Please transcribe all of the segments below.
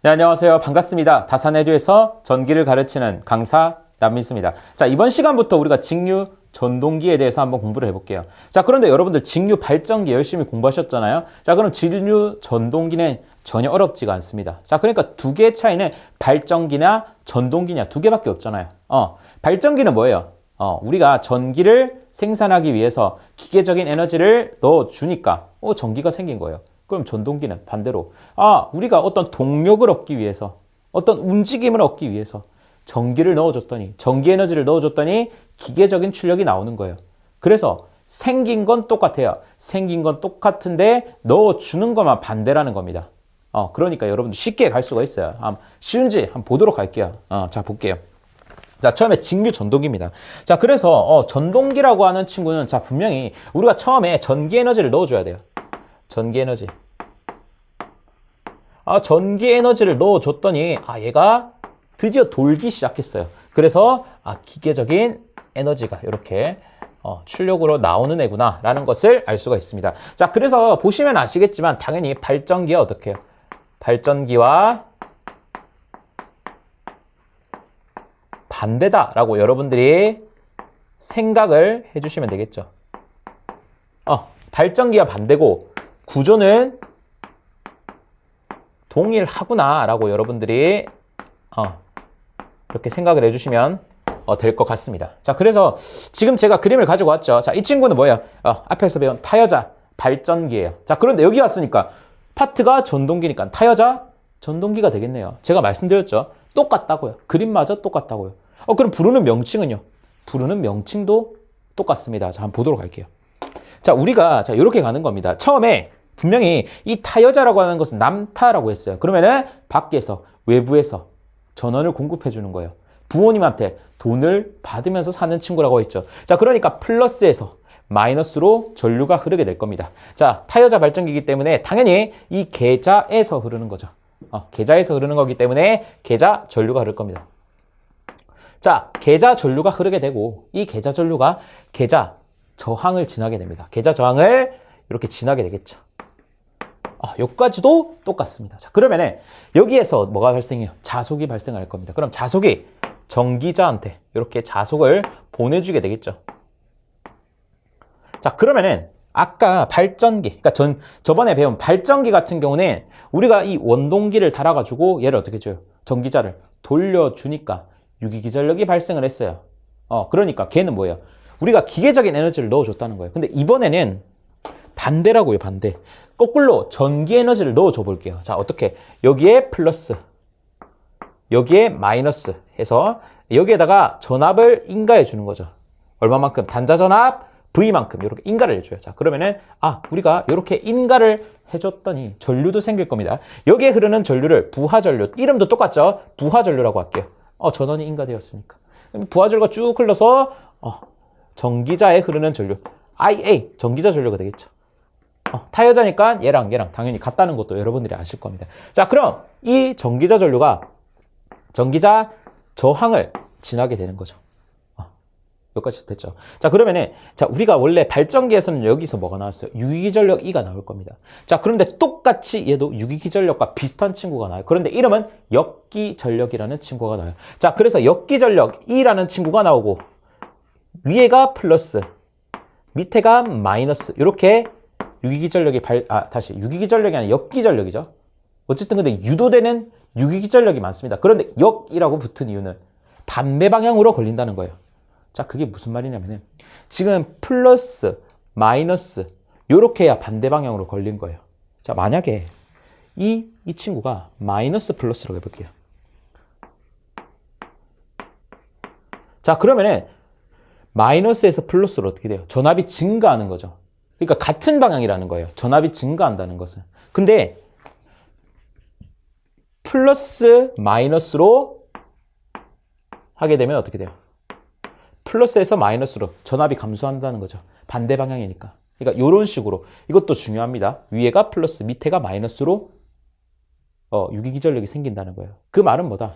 네, 안녕하세요. 반갑습니다. 다산에듀에서 전기를 가르치는 강사 남민수입니다. 자, 이번 시간부터 우리가 직류 전동기에 대해서 한번 공부를 해볼게요. 자, 그런데 여러분들 직류 발전기 열심히 공부하셨잖아요. 자, 그럼 직류 전동기는 전혀 어렵지가 않습니다. 자, 그러니까 두 개의 차이는 발전기나 전동기냐 두 개밖에 없잖아요. 발전기는 뭐예요? 우리가 전기를 생산하기 위해서 기계적인 에너지를 넣어주니까 전기가 생긴 거예요. 그럼 전동기는 반대로 우리가 어떤 동력을 얻기 위해서 어떤 움직임을 얻기 위해서 전기를 넣어줬더니 전기 에너지를 넣어줬더니 기계적인 출력이 나오는 거예요. 그래서 생긴 건 똑같아요. 생긴 건 똑같은데 넣어주는 것만 반대라는 겁니다. 그러니까 여러분들 쉽게 갈 수가 있어요. 쉬운지 한번 보도록 할게요. 자, 볼게요. 자, 처음에 직류 전동기입니다. 자, 그래서 전동기라고 하는 친구는 자, 분명히 우리가 처음에 전기 에너지를 넣어줘야 돼요. 전기 에너지. 전기 에너지를 넣어줬더니 얘가 드디어 돌기 시작했어요. 그래서 기계적인 에너지가 이렇게 출력으로 나오는 애구나 라는 것을 알 수가 있습니다. 자, 그래서 보시면 아시겠지만 당연히 발전기와 어떻게 해요? 발전기와 반대다 라고 여러분들이 생각을 해주시면 되겠죠. 발전기와 반대고 구조는 동일하구나 라고 여러분들이 이렇게 생각을 해주시면 될 것 같습니다. 자, 그래서 지금 제가 그림을 가지고 왔죠. 자, 이 친구는 뭐예요? 앞에서 배운 타여자 발전기예요. 자, 그런데 여기 왔으니까 파트가 전동기니까 타여자 전동기가 되겠네요. 제가 말씀드렸죠. 똑같다고요. 그림마저 똑같다고요. 그럼 부르는 명칭은요? 부르는 명칭도 똑같습니다. 자, 한번 보도록 할게요. 자, 우리가 이렇게 가는 겁니다. 처음에 분명히 이 타여자라고 하는 것은 남타라고 했어요. 그러면은 밖에서 외부에서 전원을 공급해 주는 거예요. 부모님한테 돈을 받으면서 사는 친구라고 했죠. 자, 그러니까 플러스에서 마이너스로 전류가 흐르게 될 겁니다. 자, 타여자 발전기이기 때문에 당연히 이 계좌에서 흐르는 거죠. 계좌에서 흐르는 거기 때문에 계좌 전류가 흐를 겁니다. 자, 계좌 전류가 흐르게 되고 이 계좌 전류가 계좌 저항을 지나게 됩니다. 계좌 저항을 이렇게 지나게 되겠죠. 여기까지도 똑같습니다. 자, 그러면은 여기에서 뭐가 발생해요? 자속이 발생할 겁니다. 그럼 자속이 전기자한테 이렇게 자속을 보내주게 되겠죠. 자, 그러면은 아까 발전기, 그러니까 저번에 배운 발전기 같은 경우는 우리가 이 원동기를 달아가지고 얘를 어떻게 줘요? 전기자를 돌려주니까 유기기전력이 발생을 했어요. 그러니까 걔는 뭐예요? 우리가 기계적인 에너지를 넣어줬다는 거예요. 근데 이번에는 반대라고요, 반대. 거꾸로 전기 에너지를 넣어줘 볼게요. 자, 어떻게? 여기에 플러스, 여기에 마이너스 해서 여기에다가 전압을 인가해 주는 거죠. 얼마만큼? 단자 전압 V만큼 이렇게 인가를 해줘요. 자, 그러면은 우리가 이렇게 인가를 해줬더니 전류도 생길 겁니다. 여기에 흐르는 전류를 부하전류, 이름도 똑같죠? 부하전류라고 할게요. 전원이 인가되었으니까. 부하전류가 쭉 흘러서 전기자에 흐르는 전류, IA, 전기자 전류가 되겠죠. 타여자니까 얘랑 당연히 같다는 것도 여러분들이 아실 겁니다. 자, 그럼 이 전기자 전류가 전기자 저항을 지나게 되는 거죠. 여기까지 됐죠. 자, 그러면은 우리가 원래 발전기에서는 여기서 뭐가 나왔어요? 유기전력 E가 나올 겁니다. 자, 그런데 똑같이 얘도 유기전력과 비슷한 친구가 나와요. 그런데 이름은 역기전력이라는 친구가 나와요. 자, 그래서 역기전력 E라는 친구가 나오고 위에가 플러스, 밑에가 마이너스 이렇게 유기기전력이 유기기전력이 아니라 역기전력이죠. 어쨌든 근데 유도되는 유기기전력이 많습니다. 그런데 역이라고 붙은 이유는 반대 방향으로 걸린다는 거예요. 자, 그게 무슨 말이냐면은 지금 플러스, 마이너스 이렇게 해야 반대 방향으로 걸린 거예요. 자, 만약에 이 친구가 마이너스 플러스라고 해볼게요. 자, 그러면은 마이너스에서 플러스로 어떻게 돼요? 전압이 증가하는 거죠. 그러니까 같은 방향이라는 거예요. 전압이 증가한다는 것은. 근데 플러스 마이너스로 하게 되면 어떻게 돼요? 플러스에서 마이너스로 전압이 감소한다는 거죠. 반대 방향이니까. 그러니까 이런 식으로 이것도 중요합니다. 위에가 플러스, 밑에가 마이너스로 유기기전력이 생긴다는 거예요. 그 말은 뭐다?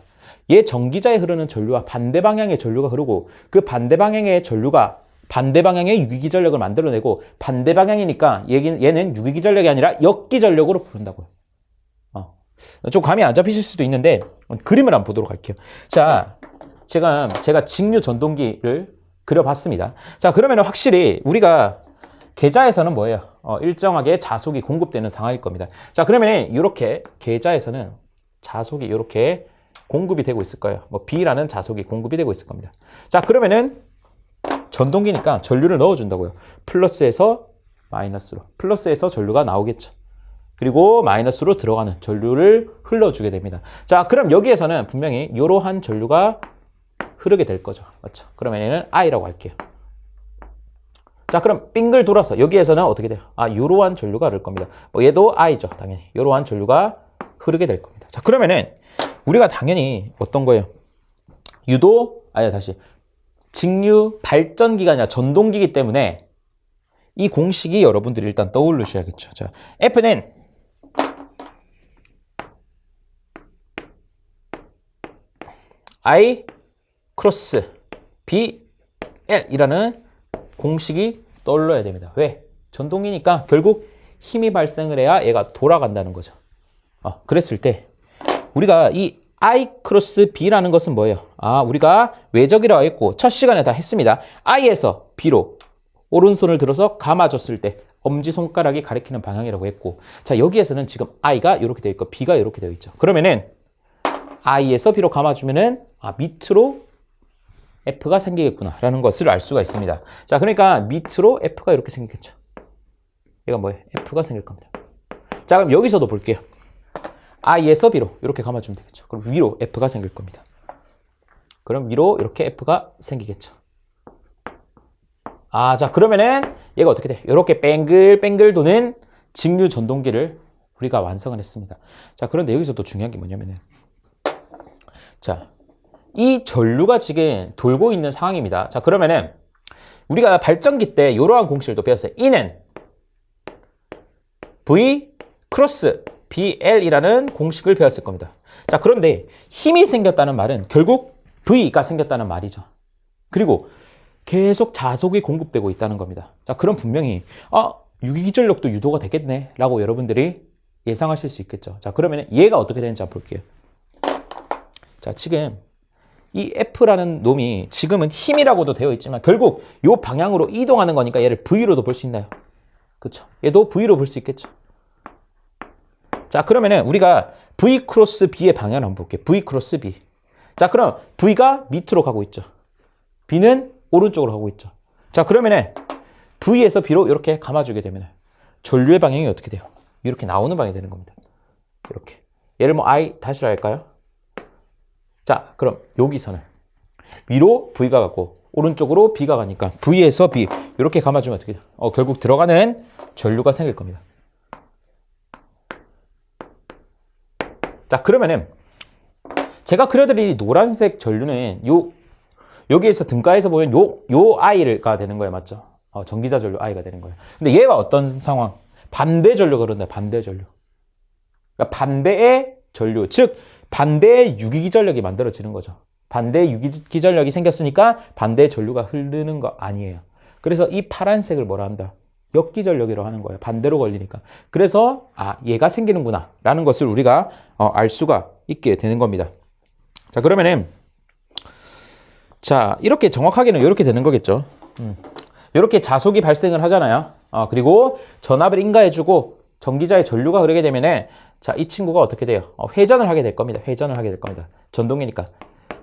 얘 전기자에 흐르는 전류와 반대 방향의 전류가 흐르고 그 반대 방향의 전류가 반대 방향의 유기기전력을 만들어내고 반대 방향이니까 얘는 유기기전력이 아니라 역기전력으로 부른다고요. 좀 감이 안 잡히실 수도 있는데 그림을 한번 보도록 할게요. 자, 지금 제가 직류 전동기를 그려봤습니다. 자, 그러면 확실히 우리가 계좌에서는 뭐예요? 일정하게 자속이 공급되는 상황일 겁니다. 자, 그러면 이렇게 계좌에서는 자속이 이렇게 공급이 되고 있을 거예요. 뭐 B라는 자속이 공급이 되고 있을 겁니다. 자, 그러면은 전동기니까 전류를 넣어준다고요. 플러스에서 마이너스로. 플러스에서 전류가 나오겠죠. 그리고 마이너스로 들어가는 전류를 흘러주게 됩니다. 자, 그럼 여기에서는 분명히 이러한 전류가 흐르게 될 거죠. 맞죠? 그러면 얘는 I라고 할게요. 자, 그럼 빙글 돌아서 여기에서는 어떻게 돼요? 이러한 전류가 흐를 겁니다. 뭐 얘도 I죠. 당연히. 이러한 전류가 흐르게 될 겁니다. 자, 그러면은 우리가 당연히 어떤 거예요? 직류 발전기가 아니라 전동기이기 때문에 이 공식이 여러분들이 일단 떠올리셔야겠죠. 자, F는 I 크로스 BL이라는 공식이 떠올라야 됩니다. 왜? 전동기니까 결국 힘이 발생을 해야 얘가 돌아간다는 거죠. 그랬을 때 우리가 이 I 크로스 B라는 것은 뭐예요? 우리가 외적이라고 했고 첫 시간에 다 했습니다. I에서 B로 오른손을 들어서 감아줬을 때 엄지손가락이 가리키는 방향이라고 했고, 자, 여기에서는 지금 I가 이렇게 되어 있고 B가 이렇게 되어 있죠. 그러면은 I에서 B로 감아주면은 밑으로 F가 생기겠구나 라는 것을 알 수가 있습니다. 자, 그러니까 밑으로 F가 이렇게 생기겠죠. 얘가 뭐예요? F가 생길 겁니다. 자, 그럼 여기서도 볼게요. I에서 B로 이렇게 감아주면 되겠죠. 그럼 위로 F가 생길 겁니다. 그럼 위로 이렇게 F가 생기겠죠. 자, 그러면은 얘가 어떻게 돼? 이렇게 뱅글뱅글 도는 직류 전동기를 우리가 완성을 했습니다. 자, 그런데 여기서 또 중요한 게 뭐냐면은, 자, 이 전류가 지금 돌고 있는 상황입니다. 자, 그러면은 우리가 발전기 때 이러한 공식을 또 배웠어요. E는 V 크로스 BL이라는 공식을 배웠을 겁니다. 자, 그런데 힘이 생겼다는 말은 결국 V가 생겼다는 말이죠. 그리고 계속 자속이 공급되고 있다는 겁니다. 자, 그럼 분명히 유기기전력도 유도가 되겠네 라고 여러분들이 예상하실 수 있겠죠. 자, 그러면 얘가 어떻게 되는지 한번 볼게요. 자, 지금 이 F라는 놈이 지금은 힘이라고도 되어 있지만 결국 이 방향으로 이동하는 거니까 얘를 V로도 볼 수 있나요? 그렇죠. 얘도 V로 볼 수 있겠죠. 자, 그러면은 우리가 V 크로스 B의 방향을 한번 볼게요. V 크로스 B. 자, 그럼 V가 밑으로 가고 있죠. B는 오른쪽으로 가고 있죠. 자, 그러면은 V에서 B로 이렇게 감아주게 되면 전류의 방향이 어떻게 돼요? 이렇게 나오는 방향이 되는 겁니다. 이렇게. 얘를 뭐 I 다시 할까요? 자, 그럼 여기서는 위로 V가 가고 오른쪽으로 B가 가니까 V에서 B 이렇게 감아주면 어떻게 돼요? 결국 들어가는 전류가 생길 겁니다. 자, 그러면은 제가 그려드린 이 노란색 전류는 여기에서 등가에서 보면 요 I가 되는 거예요. 맞죠? 전기자 전류 I가 되는 거예요. 근데 얘가 어떤 상황? 반대 전류가 그런다. 반대 전류. 그러니까 반대의 전류, 즉 반대의 유기기전력이 만들어지는 거죠. 반대의 유기기전력이 생겼으니까 반대의 전류가 흐르는 거 아니에요. 그래서 이 파란색을 뭐라 한다? 역기전력이라고 하는 거예요. 반대로 걸리니까. 그래서 얘가 생기는구나 라는 것을 우리가 알 수가 있게 되는 겁니다. 자, 그러면은 자, 이렇게 정확하게는 이렇게 되는 거겠죠. 이렇게 자속이 발생을 하잖아요. 그리고 전압을 인가해주고 전기자의 전류가 흐르게 되면은 자, 이 친구가 어떻게 돼요? 회전을 하게 될 겁니다. 회전을 하게 될 겁니다. 전동이니까.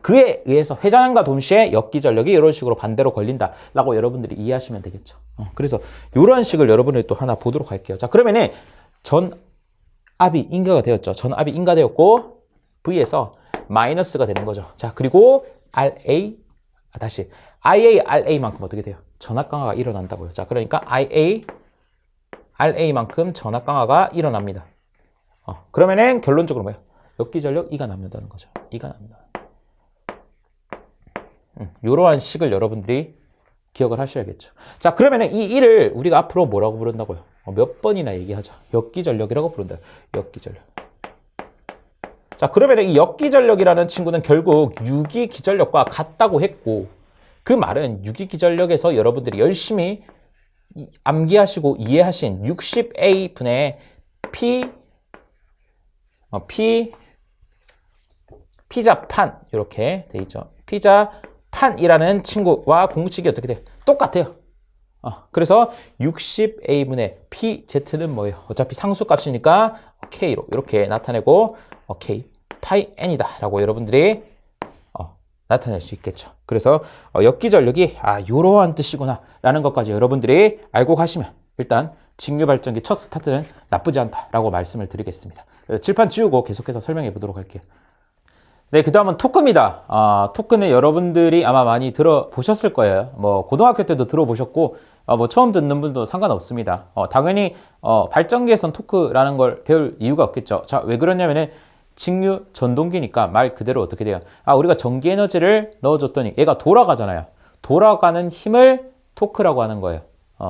그에 의해서 회전함과 동시에 역기전력이 이런 식으로 반대로 걸린다라고 여러분들이 이해하시면 되겠죠. 그래서 이런 식을 여러분들이 또 하나 보도록 할게요. 자, 그러면은 전압이 인가가 되었죠. 전압이 인가되었고 V에서 마이너스가 되는 거죠. 자, 그리고 IARA만큼 어떻게 돼요? 전압 강화가 일어난다고요. 자, 그러니까 IARA만큼 전압 강화가 일어납니다. 그러면은 결론적으로 뭐예요? 역기전력 E가 남는다는 거죠. E가 남는다. 이러한 식을 여러분들이 기억을 하셔야겠죠. 자, 그러면은 이 E를 우리가 앞으로 뭐라고 부른다고요? 몇 번이나 얘기하자. 역기전력이라고 부른다. 역기전력. 자, 그러면은 이 역기전력이라는 친구는 결국 유기기전력과 같다고 했고, 그 말은 유기기전력에서 여러분들이 열심히 암기하시고 이해하신 60A 분의 P 피자판 이렇게 돼 있죠. 피자판이라는 친구와 공식이 어떻게 돼요? 똑같아요. 그래서 60a분의 pz는 뭐예요? 어차피 상수값이니까 k로 이렇게 나타내고 k 파이 n이다 라고 여러분들이 나타낼 수 있겠죠. 그래서 역기전력이 이러한 뜻이구나 라는 것까지 여러분들이 알고 가시면 일단 직류발전기 첫 스타트는 나쁘지 않다라고 말씀을 드리겠습니다. 칠판 지우고 계속해서 설명해 보도록 할게요. 네, 그 다음은 토크입니다. 토크는 여러분들이 아마 많이 들어보셨을 거예요. 뭐 고등학교 때도 들어보셨고 뭐 처음 듣는 분도 상관없습니다. 당연히 발전기에선 토크라는 걸 배울 이유가 없겠죠. 자, 왜 그러냐면은 직류 전동기니까 말 그대로 어떻게 돼요? 우리가 전기 에너지를 넣어줬더니 얘가 돌아가잖아요. 돌아가는 힘을 토크라고 하는 거예요.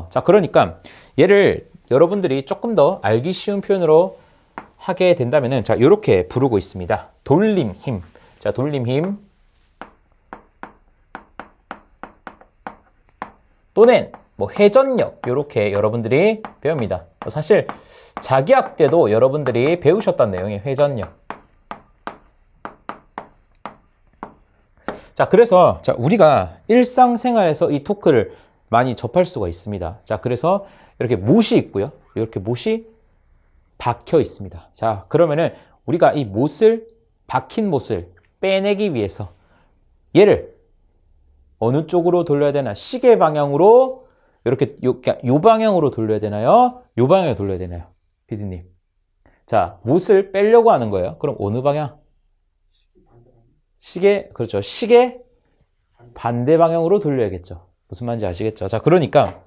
자, 그러니까 얘를 여러분들이 조금 더 알기 쉬운 표현으로 하게 된다면은 자, 이렇게 부르고 있습니다. 돌림 힘. 자, 돌림 힘. 또는 뭐 회전력 이렇게 여러분들이 배웁니다. 사실 자기학 때도 여러분들이 배우셨던 내용이 회전력. 자, 그래서 자, 우리가 일상생활에서 이 토크를 많이 접할 수가 있습니다. 자, 그래서 이렇게 못이 있고요. 이렇게 못이 박혀 있습니다. 자, 그러면은 우리가 이 못을 박힌 못을 빼내기 위해서 얘를 어느 쪽으로 돌려야 되나? 시계 방향으로 이렇게 요 방향으로 돌려야 되나요? 요 방향으로 돌려야 되나요? 피디님. 자, 못을 빼려고 하는 거예요. 그럼 어느 방향? 시계, 그렇죠. 시계 반대 방향으로 돌려야겠죠. 무슨 말인지 아시겠죠? 자, 그러니까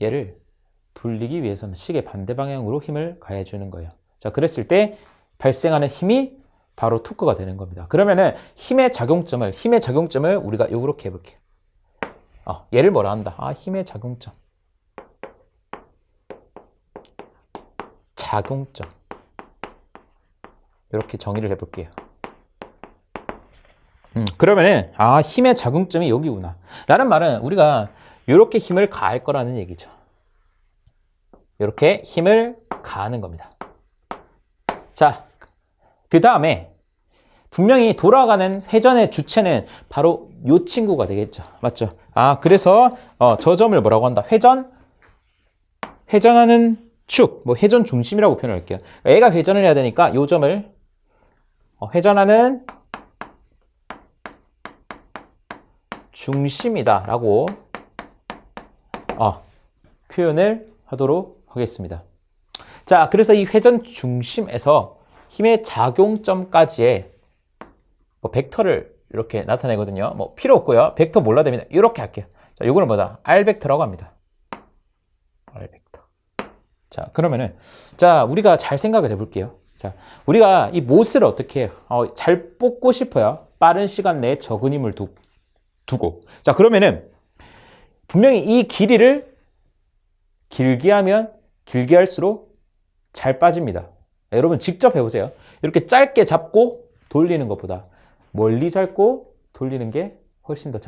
얘를 돌리기 위해서는 시계 반대 방향으로 힘을 가해주는 거예요. 자, 그랬을 때 발생하는 힘이 바로 토크가 되는 겁니다. 그러면은 힘의 작용점을 우리가 이렇게 해볼게요. 얘를 뭐라 한다? 힘의 작용점. 작용점. 이렇게 정의를 해볼게요. 그러면은 힘의 작용점이 여기구나 라는 말은 우리가 이렇게 힘을 가할 거라는 얘기죠. 이렇게 힘을 가하는 겁니다. 자, 그 다음에 분명히 돌아가는 회전의 주체는 바로 이 친구가 되겠죠. 맞죠? 그래서 저 점을 뭐라고 한다? 회전하는 축, 뭐 회전 중심이라고 표현할게요. 얘가 회전을 해야 되니까 이 점을 회전하는 중심이다 라고 표현을 하도록 하겠습니다. 자, 그래서 이 회전 중심에서 힘의 작용점까지의 벡터를 이렇게 나타내거든요. 뭐 필요 없고요. 벡터 몰라도 됩니다. 이렇게 할게요. 자, 요거는 뭐다? R 벡터라고 합니다. R 벡터. 자, 그러면은 자, 우리가 잘 생각을 해볼게요. 자, 우리가 이 못을 어떻게 해요? 잘 뽑고 싶어요. 빠른 시간 내에 적은 힘을 두고. 자, 그러면은 분명히 이 길이를 길게 하면 길게 할수록 잘 빠집니다. 여러분 직접 해보세요. 이렇게 짧게 잡고 돌리는 것보다 멀리 잡고 돌리는 게 훨씬 더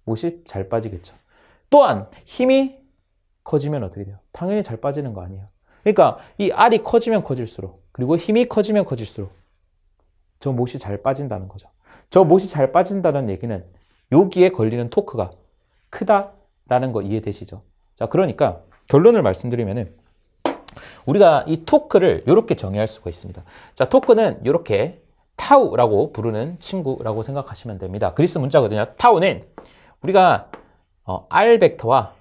못이 잘 빠지겠죠. 또한 힘이 커지면 어떻게 돼요? 당연히 잘 빠지는 거 아니에요. 그러니까 이 R이 커지면 커질수록 그리고 힘이 커지면 커질수록 저 못이 잘 빠진다는 거죠. 저 못이 잘 빠진다는 얘기는 여기에 걸리는 토크가 크다라는 거 이해되시죠? 자, 그러니까 결론을 말씀드리면은 우리가 이 토크를 이렇게 정의할 수가 있습니다. 자, 토크는 이렇게 타우라고 부르는 친구라고 생각하시면 됩니다. 그리스 문자거든요. 타우는 우리가 R 벡터와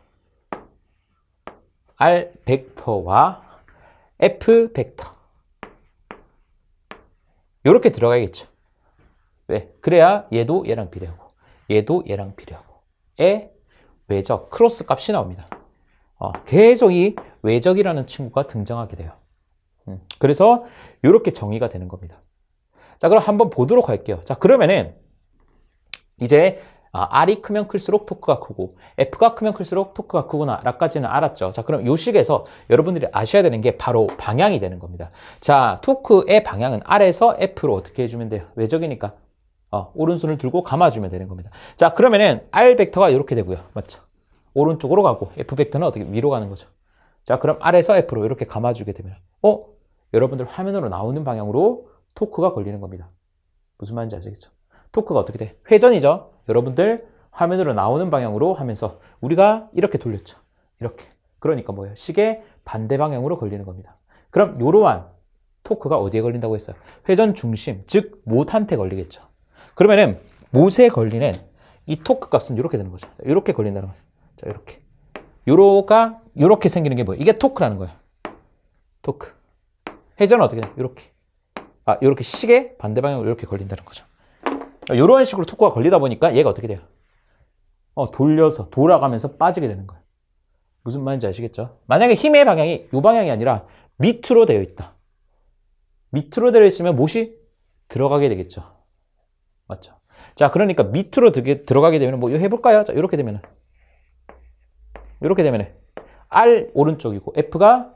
F 벡터 이렇게 들어가야겠죠. 왜? 그래야 얘도 얘랑 비례하고 얘도 얘랑 비례하고 의 외적 크로스 값이 나옵니다. 계속 이 외적이라는 친구가 등장하게 돼요. 그래서 이렇게 정의가 되는 겁니다. 자, 그럼 한번 보도록 할게요. 자, 그러면은 이제 R이 크면 클수록 토크가 크고 F가 크면 클수록 토크가 크구나 라까지는 알았죠. 자, 그럼 이 식에서 여러분들이 아셔야 되는 게 바로 방향이 되는 겁니다. 자, 토크의 방향은 R에서 F로 어떻게 해주면 돼요? 외적이니까 오른손을 들고 감아주면 되는 겁니다. 자, 그러면은 R 벡터가 이렇게 되고요. 맞죠? 오른쪽으로 가고 F 벡터는 어떻게 위로 가는 거죠. 자, 그럼 R에서 F로 이렇게 감아주게 되면 여러분들 화면으로 나오는 방향으로 토크가 걸리는 겁니다. 무슨 말인지 아시겠죠? 토크가 어떻게 돼? 회전이죠. 여러분들 화면으로 나오는 방향으로 하면서 우리가 이렇게 돌렸죠. 이렇게. 그러니까 뭐예요? 시계 반대 방향으로 걸리는 겁니다. 그럼 이러한 토크가 어디에 걸린다고 했어요? 회전 중심, 즉 못한테 걸리겠죠. 그러면은 못에 걸리는 이 토크 값은 이렇게 되는 거죠. 이렇게 걸린다는 거죠. 자, 이렇게. 요렇게 생기는 게 뭐예요? 이게 토크라는 거예요. 토크. 회전은 어떻게 돼요? 이렇게. 이렇게 시계 반대 방향으로 이렇게 걸린다는 거죠. 이런 식으로 토크가 걸리다 보니까 얘가 어떻게 돼요? 돌려서 돌아가면서 빠지게 되는 거예요. 무슨 말인지 아시겠죠? 만약에 힘의 방향이 이 방향이 아니라 밑으로 되어 있다. 밑으로 되어 있으면 못이 들어가게 되겠죠. 맞죠? 자, 그러니까 밑으로 들어가게 되면 뭐 이거 해볼까요? 자, 이렇게 되면은 R 오른쪽이고 F가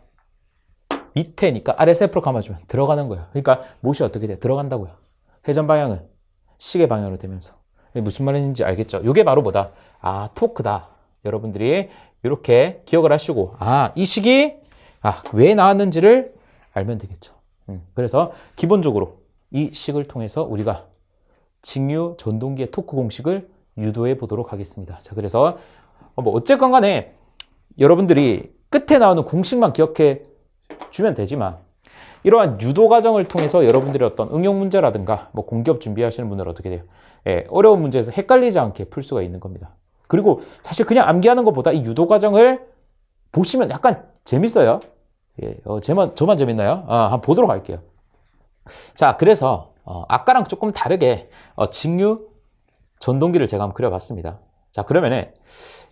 밑에니까 아래에서 F로 감아주면 들어가는 거예요. 그러니까 못이 어떻게 돼요? 들어간다고요. 회전 방향은 시계 방향으로 되면서. 무슨 말인지 알겠죠? 이게 바로 뭐다? 토크다. 여러분들이 이렇게 기억을 하시고 이 식이 왜 나왔는지를 알면 되겠죠. 그래서 기본적으로 이 식을 통해서 우리가 직류 전동기의 토크 공식을 유도해 보도록 하겠습니다. 자, 그래서 어쨌건 간에 여러분들이 끝에 나오는 공식만 기억해 주면 되지만 이러한 유도 과정을 통해서 여러분들의 어떤 응용 문제라든가 공기업 준비하시는 분들은 어떻게 돼요? 어려운 문제에서 헷갈리지 않게 풀 수가 있는 겁니다. 그리고 사실 그냥 암기하는 것보다 이 유도 과정을 보시면 약간 재밌어요. 저만 재밌나요? 한번 보도록 할게요. 자, 그래서 아까랑 조금 다르게 직류 전동기를 제가 한번 그려봤습니다. 자, 그러면은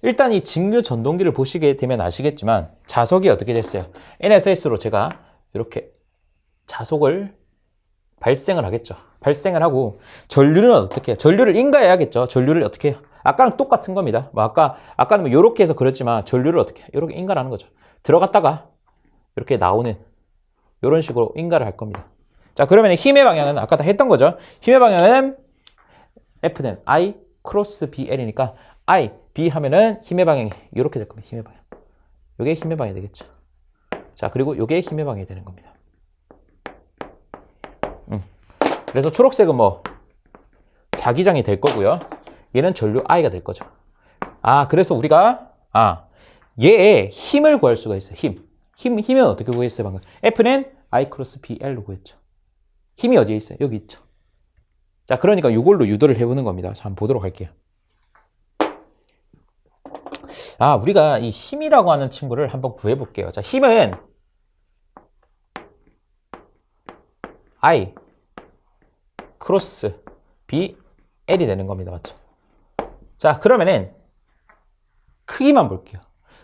일단 이 직류 전동기를 보시게 되면 아시겠지만 자석이 어떻게 됐어요? NSS로 제가 이렇게 자속을 발생을 하겠죠. 발생을 하고 전류는 어떻게 해요? 전류를 인가해야겠죠. 전류를 어떻게 해요? 아까랑 똑같은 겁니다. 아까는 이렇게 해서 그랬지만 전류를 어떻게 해요? 이렇게 인가를 하는 거죠. 들어갔다가 이렇게 나오는 이런 식으로 인가를 할 겁니다. 자, 그러면 힘의 방향은 아까 다 했던 거죠. 힘의 방향은 F는 I 크로스 BL이니까 I, B 하면은 힘의 방향이 이렇게 될 겁니다. 힘의 방향. 이게 힘의 방향이 되겠죠. 자, 그리고 이게 힘의 방향이 되는 겁니다. 그래서 초록색은 자기장이 될 거고요. 얘는 전류 I가 될 거죠. 그래서 우리가 얘의 힘을 구할 수가 있어요. 힘은 어떻게 구했어요, 방금? F는 I 크로스 BL로 구했죠. 힘이 어디에 있어요? 여기 있죠. 자, 그러니까 이걸로 유도를 해보는 겁니다. 자, 한번 보도록 할게요. 우리가 이 힘이라고 하는 친구를 한번 구해볼게요. 자, 힘은 I 크로스 BL이 되는 겁니다. 맞죠? 자, 그러면은 크기만 볼게요.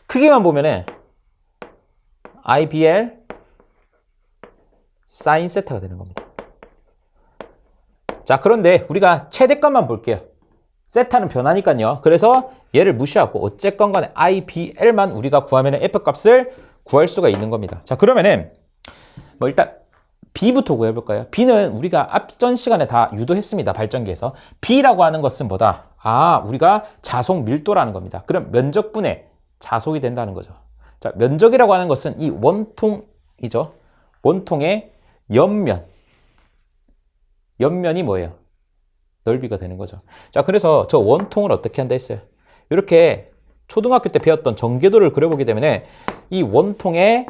크기만 보면은 IBL 사인 세타가 되는 겁니다. 자, 그런데 우리가 최대값만 볼게요. 세타는 변하니까요. 그래서 얘를 무시하고 어쨌건 간에 IBL만 우리가 구하면 F값을 구할 수가 있는 겁니다. 자, 그러면은 일단 B부터 구해볼까요? B는 우리가 앞전 시간에 다 유도했습니다. 발전기에서. B라고 하는 것은 뭐다? 우리가 자속 밀도라는 겁니다. 그럼 면적분의 자속이 된다는 거죠. 자, 면적이라고 하는 것은 이 원통이죠. 원통의 옆면이 뭐예요? 넓이가 되는 거죠. 자, 그래서 저 원통을 어떻게 한다 했어요? 이렇게 초등학교 때 배웠던 전개도를 그려보게 되면 이 원통의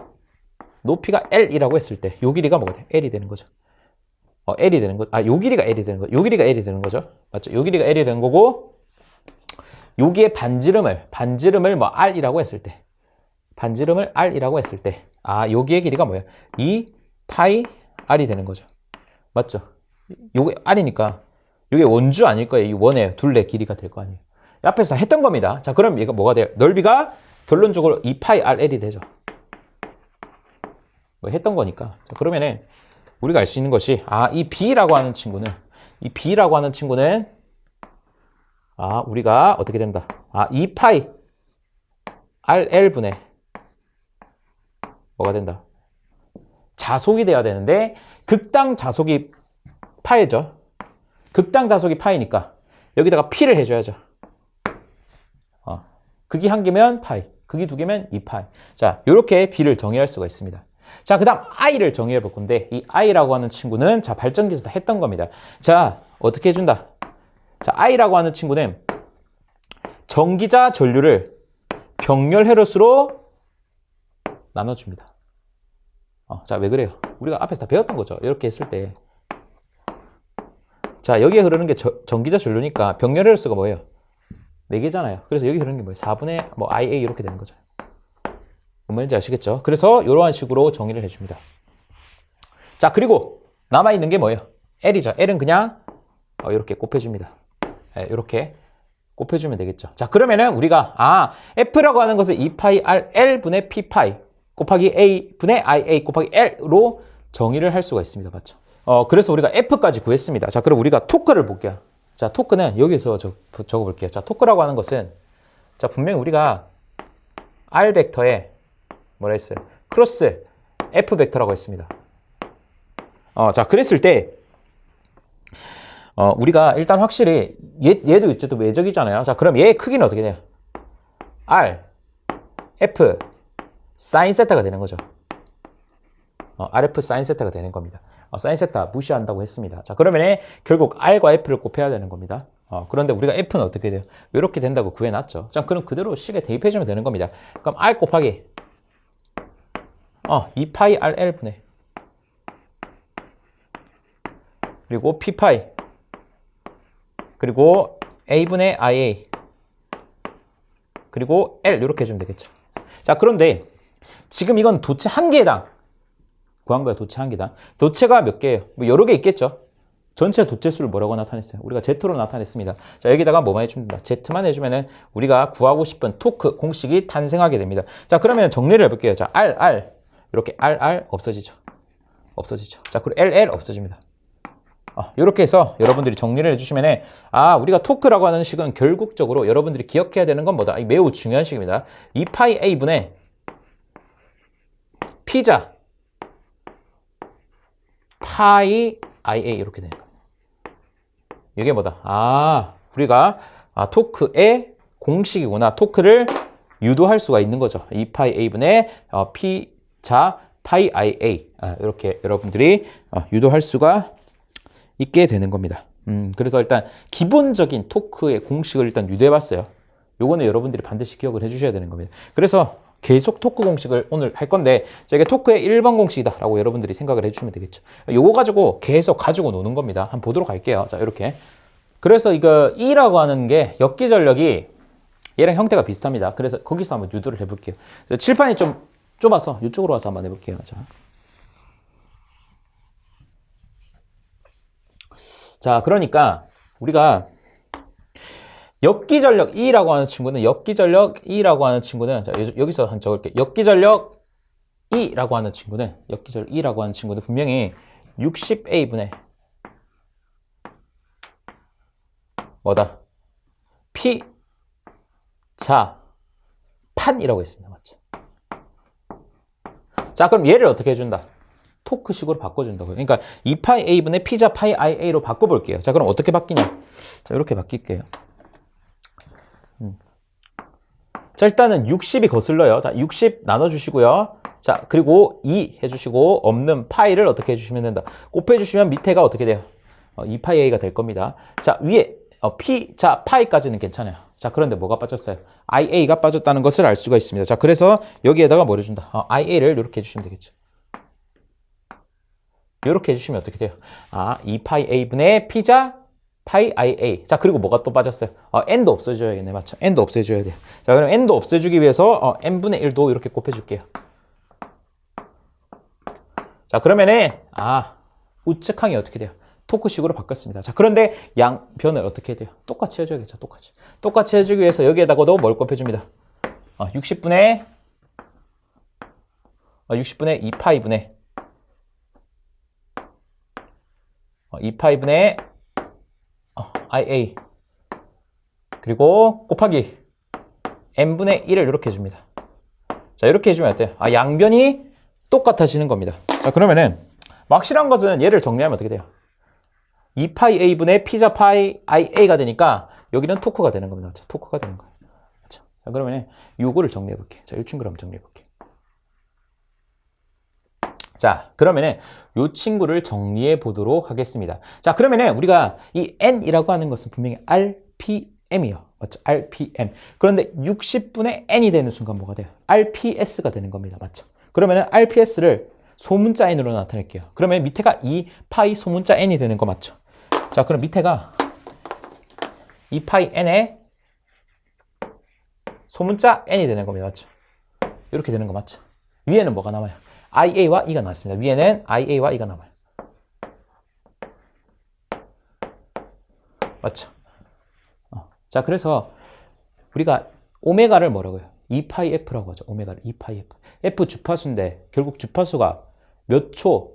높이가 L이라고 했을 때 요 길이가 뭐가 돼요? L이 되는 거죠. L이 되는 거. 요 길이가 L이 되는 거죠. 요 길이가 L이 되는 거죠. 맞죠? 요 길이가 L이 되는 거고 여기에 반지름을 R이라고 했을 때 반지름을 R이라고 했을 때 여기의 길이가 뭐예요? 2 파이 R이 되는 거죠. 맞죠? 요게 R이니까 요게 원주 아닐 거예요. 이 원의 둘레 길이가 될 거 아니에요. 앞에서 했던 겁니다. 자, 그럼 얘가 뭐가 돼요? 넓이가 결론적으로 2 파이 RL이 되죠. 했던 거니까. 자, 그러면은 우리가 알 수 있는 것이 이 B라고 하는 친구는 우리가 어떻게 된다? 2 파이 RL분의 뭐가 된다? 자속이 돼야 되는데 극당 자속이 파이죠. 극당 자속이 파이니까 여기다가 P를 해줘야죠. 극이 한 개면 파이, 극이 두 개면 2파이. 자, 이렇게 B를 정의할 수가 있습니다. 자, 그 다음 i를 정의해 볼 건데 이 i라고 하는 친구는 자, 발전기에서 다 했던 겁니다. 자, 어떻게 해준다? 자, i라고 하는 친구는 전기자 전류를 병렬회로수로 나눠줍니다. 자, 왜 그래요? 우리가 앞에서 다 배웠던 거죠. 이렇게 했을 때. 자, 여기에 흐르는 게 전기자 전류니까 병렬회로수가 뭐예요? 4개잖아요. 그래서 여기 흐르는 게 뭐예요? 4분의 뭐 IA 이렇게 되는 거죠. 뭔 말인지 아시겠죠? 그래서 이러한 식으로 정의를 해줍니다. 자, 그리고 남아있는 게 뭐예요? L이죠. L은 그냥 이렇게 곱해줍니다. 이렇게 곱해주면 되겠죠. 자, 그러면은 우리가 F라고 하는 것을 2파이 R L분의 P파이 곱하기 A분의 IA 곱하기 L로 정의를 할 수가 있습니다. 맞죠? 그래서 우리가 F까지 구했습니다. 자, 그럼 우리가 토크를 볼게요. 자, 토크는 여기서 적어볼게요. 자, 토크라고 하는 것은 자, 분명히 우리가 R 벡터에 뭐라 했어요? 크로스 F 벡터라고 했습니다. 자, 그랬을 때 우리가 일단 확실히 얘도 어쨌든 외적이잖아요. 자, 그럼 얘의 크기는 어떻게 돼요? R, F, 사인 세타가 되는 거죠. RF 사인 세타가 되는 겁니다. 사인 세타 무시한다고 했습니다. 자, 그러면 결국 R과 F를 곱해야 되는 겁니다. 그런데 우리가 F는 어떻게 돼요? 이렇게 된다고 구해놨죠. 자, 그럼 그대로 식에 대입해주면 되는 겁니다. 그럼 R 곱하기 2파이 RL분의 그리고 P파이 그리고 A분의 IA 그리고 L 이렇게 해주면 되겠죠. 자, 그런데 지금 이건 도체 한 개당 구한 거야. 도체 한 개당. 도체가 몇 개예요? 뭐 여러 개 있겠죠. 전체 도체 수를 뭐라고 나타냈어요? 우리가 Z로 나타냈습니다. 자, 여기다가 뭐만 해줍니다. Z만 해주면은 우리가 구하고 싶은 토크 공식이 탄생하게 됩니다. 자, 그러면 정리를 해볼게요. 자, R 이렇게 R 없어지죠. 자, 그리고 LL 없어집니다. 이렇게 해서 여러분들이 정리를 해주시면 우리가 토크라고 하는 식은 결국적으로 여러분들이 기억해야 되는 건 뭐다? 매우 중요한 식입니다. 2파이 A분의 P자 파이 IA 이렇게 되는 거예요. 이게 뭐다? 우리가 토크의 공식이구나. 토크를 유도할 수가 있는 거죠. 2파이 A분의 P자 파이 IA 이렇게 여러분들이 유도할 수가 있게 되는 겁니다. 그래서 일단 기본적인 토크의 공식을 일단 유도해봤어요. 요거는 여러분들이 반드시 기억을 해주셔야 되는 겁니다. 그래서 계속 토크 공식을 오늘 할 건데 이게 토크의 1번 공식이다 라고 여러분들이 생각을 해주시면 되겠죠. 요거 가지고 계속 가지고 노는 겁니다. 한번 보도록 할게요. 자, 이렇게. 그래서 이거 E라고 하는 게 역기전력이 얘랑 형태가 비슷합니다. 그래서 거기서 한번 유도를 해볼게요. 칠판이 좀 좁아서 이쪽으로 와서 한번 해볼게요. 자, 그러니까 우리가 역기전력 E라고 하는 친구는 자, 여기서 한 적을게요. 역기전력 E라고 하는 친구는 분명히 60A분의 뭐다? P 자 판이라고 했습니다. 맞죠? 자, 그럼 얘를 어떻게 해준다? 토크식으로 바꿔준다고요. 그러니까 2파이 A분의 P자 파이 IA로 바꿔볼게요. 자, 그럼 어떻게 바뀌냐? 자, 이렇게 바뀔게요. 자, 일단은 60이 거슬러요. 자, 60 나눠주시고요. 자, 그리고 2 해주시고 없는 파이를 어떻게 해주시면 된다. 곱해주시면 밑에가 어떻게 돼요? 2파이 A가 될 겁니다. 자, 위에 P, 자, 파이까지는 괜찮아요. 자, 그런데 뭐가 빠졌어요? IA가 빠졌다는 것을 알 수가 있습니다. 자, 그래서 여기에다가 뭐를 준다? IA를 이렇게 해주시면 되겠죠. 이렇게 해주시면 어떻게 돼요? 2파이 A분의 P자 파이 IA. 자, 그리고 뭐가 또 빠졌어요? n도 없애줘야겠네. 맞죠? n도 없애줘야 돼요. 자, 그럼 n도 없애주기 위해서 n분의 1도 이렇게 곱해줄게요. 자, 그러면은 우측항이 어떻게 돼요? 토크식으로 바뀌었습니다. 자, 그런데 양변을 어떻게 해야 돼요? 똑같이 해줘야겠죠. 똑같이 해주기 위해서 여기에다가도 뭘 곱해줍니다. 60분의 2파이분의 2파이분의 IA 그리고 곱하기 n분의 1을 이렇게 해줍니다. 자, 이렇게 해주면 어때요? 양변이 똑같아지는 겁니다. 자, 그러면은 확실한 것은 얘를 정리하면 어떻게 돼요? 2파이 A분의 P자 파이 IA가 되니까 여기는 토크가 되는 겁니다. 그렇죠? 토크가 되는 거예요. 그렇죠? 자, 그러면 요거를 정리해 볼게요. 자, 이 친구를 한번 정리해 볼게요. 자, 그러면은 이 친구를 정리해 보도록 하겠습니다. 자, 그러면은 우리가 이 n이라고 하는 것은 분명히 rpm이요. 맞죠? rpm. 그런데 60분의 n이 되는 순간 뭐가 돼요? rps가 되는 겁니다. 맞죠? 그러면은 rps를 소문자 n으로 나타낼게요. 그러면 밑에가 2파이 소문자 n이 되는 거 맞죠? 자, 그럼 밑에가 2파이 n의 소문자 n이 되는 겁니다. 맞죠? 이렇게 되는 거 맞죠? 위에는 뭐가 남아요? ia와 e가 나왔습니다. 위에는 ia와 e가 남아요. 맞죠? 자, 그래서 우리가 오메가를 뭐라고 해요? 2파이 f라고 하죠. 오메가를 2파이 f. f 주파수인데 결국 주파수가 몇 초,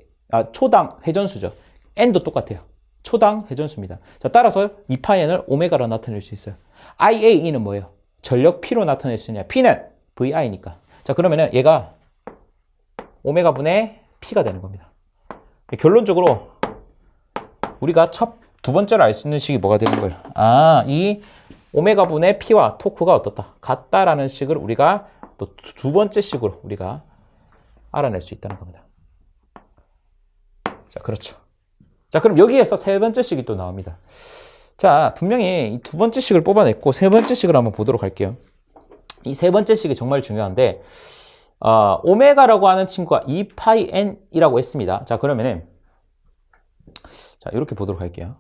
초당 회전수죠. n도 똑같아요. 초당 회전수입니다. 자, 따라서 2파이 n을 오메가로 나타낼 수 있어요. IAE는 뭐예요? 전력 P로 나타낼 수 있냐? P는 VI니까. 자, 그러면은 얘가 오메가 분의 P가 되는 겁니다. 결론적으로 우리가 두 번째로 알 수 있는 식이 뭐가 되는 거예요? 이 오메가 분의 P와 토크가 어떻다? 같다라는 식을 우리가 또 두 번째 식으로 우리가 알아낼 수 있다는 겁니다. 자, 그렇죠. 자, 그럼 여기에서 세 번째 식이 또 나옵니다. 자, 분명히 이 두 번째 식을 뽑아냈고 세 번째 식을 한번 보도록 할게요. 이 세 번째 식이 정말 중요한데 오메가라고 하는 친구가 2파이 n이라고 했습니다. 자, 그러면은 자, 이렇게 보도록 할게요.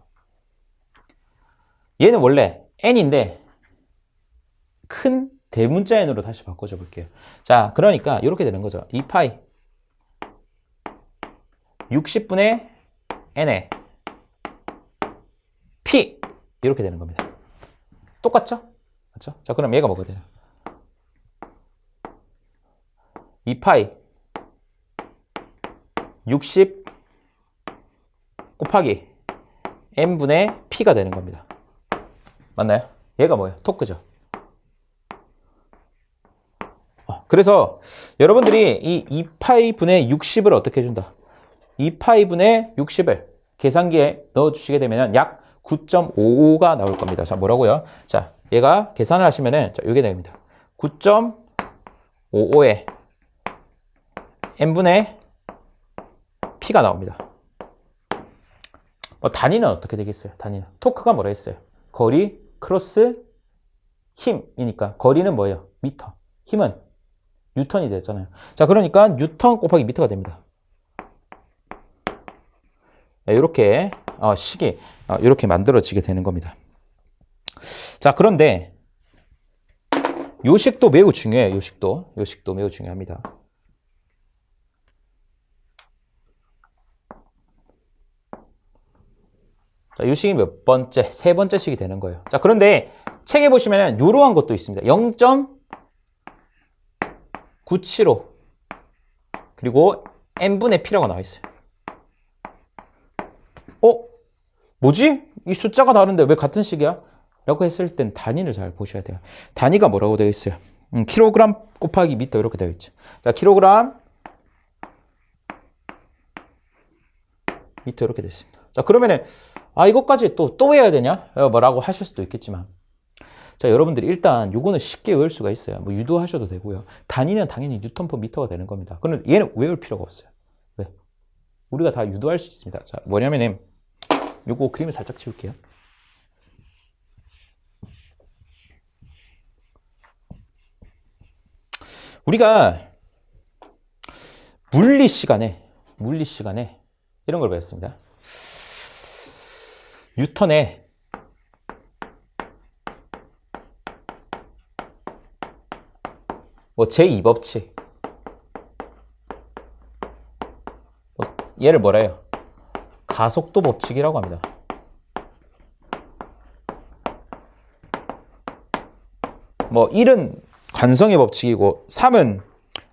얘는 원래 n인데 큰 대문자 n으로 다시 바꿔줘 볼게요. 자, 그러니까 이렇게 되는 거죠. 2파이 60분의 n에 p 이렇게 되는 겁니다. 똑같죠? 맞죠? 자, 그럼 얘가 뭐가 돼요? 2파이 60 곱하기 n분의 p가 되는 겁니다. 맞나요? 얘가 뭐예요? 토크죠. 그래서 여러분들이 이 2파이 분의 60을 어떻게 해준다? 2파이 분의 60을 계산기에 넣어주시게 되면 약 9.55가 나올 겁니다. 자, 뭐라고요? 자, 얘가 계산을 하시면은 자, 이게 됩니다. 9.55에 n분의 p가 나옵니다. 단위는 어떻게 되겠어요? 단위는 토크가 뭐라 했어요? 거리 크로스 힘이니까 거리는 뭐예요? 미터. 힘은 뉴턴이 됐잖아요. 자, 그러니까 뉴턴 곱하기 미터가 됩니다. 이렇게 식이 이렇게 만들어지게 되는 겁니다. 자, 그런데 요식도 매우 중요해요. 요식도 매우 중요합니다. 자, 요식이 몇 번째? 세 번째 식이 되는 거예요. 자, 그런데 책에 보시면 이러한 것도 있습니다. 0.975 그리고 n분의 p라고 나와 있어요. 뭐지? 이 숫자가 다른데 왜 같은 식이야? 라고 했을 땐 단위를 잘 보셔야 돼요. 단위가 뭐라고 되어 있어요? 킬로그램 곱하기 미터 이렇게 되어 있죠. 자, 킬로그램 미터 이렇게 되어 있습니다. 자, 그러면은 이것까지 또 외워야 되냐? 뭐라고 하실 수도 있겠지만 자, 여러분들이 일단 요거는 쉽게 외울 수가 있어요. 뭐 유도하셔도 되고요. 단위는 당연히 뉴턴 퍼 미터가 되는 겁니다. 그런데 얘는 외울 필요가 없어요. 왜? 우리가 다 유도할 수 있습니다. 자, 뭐냐면은 요거 그림을 살짝 지울게요. 우리가 물리 시간에 이런 걸 배웠습니다. 뉴턴의 제2법칙 얘를 뭐라 해요? 가속도 법칙이라고 합니다. 뭐 1은 관성의 법칙이고 3은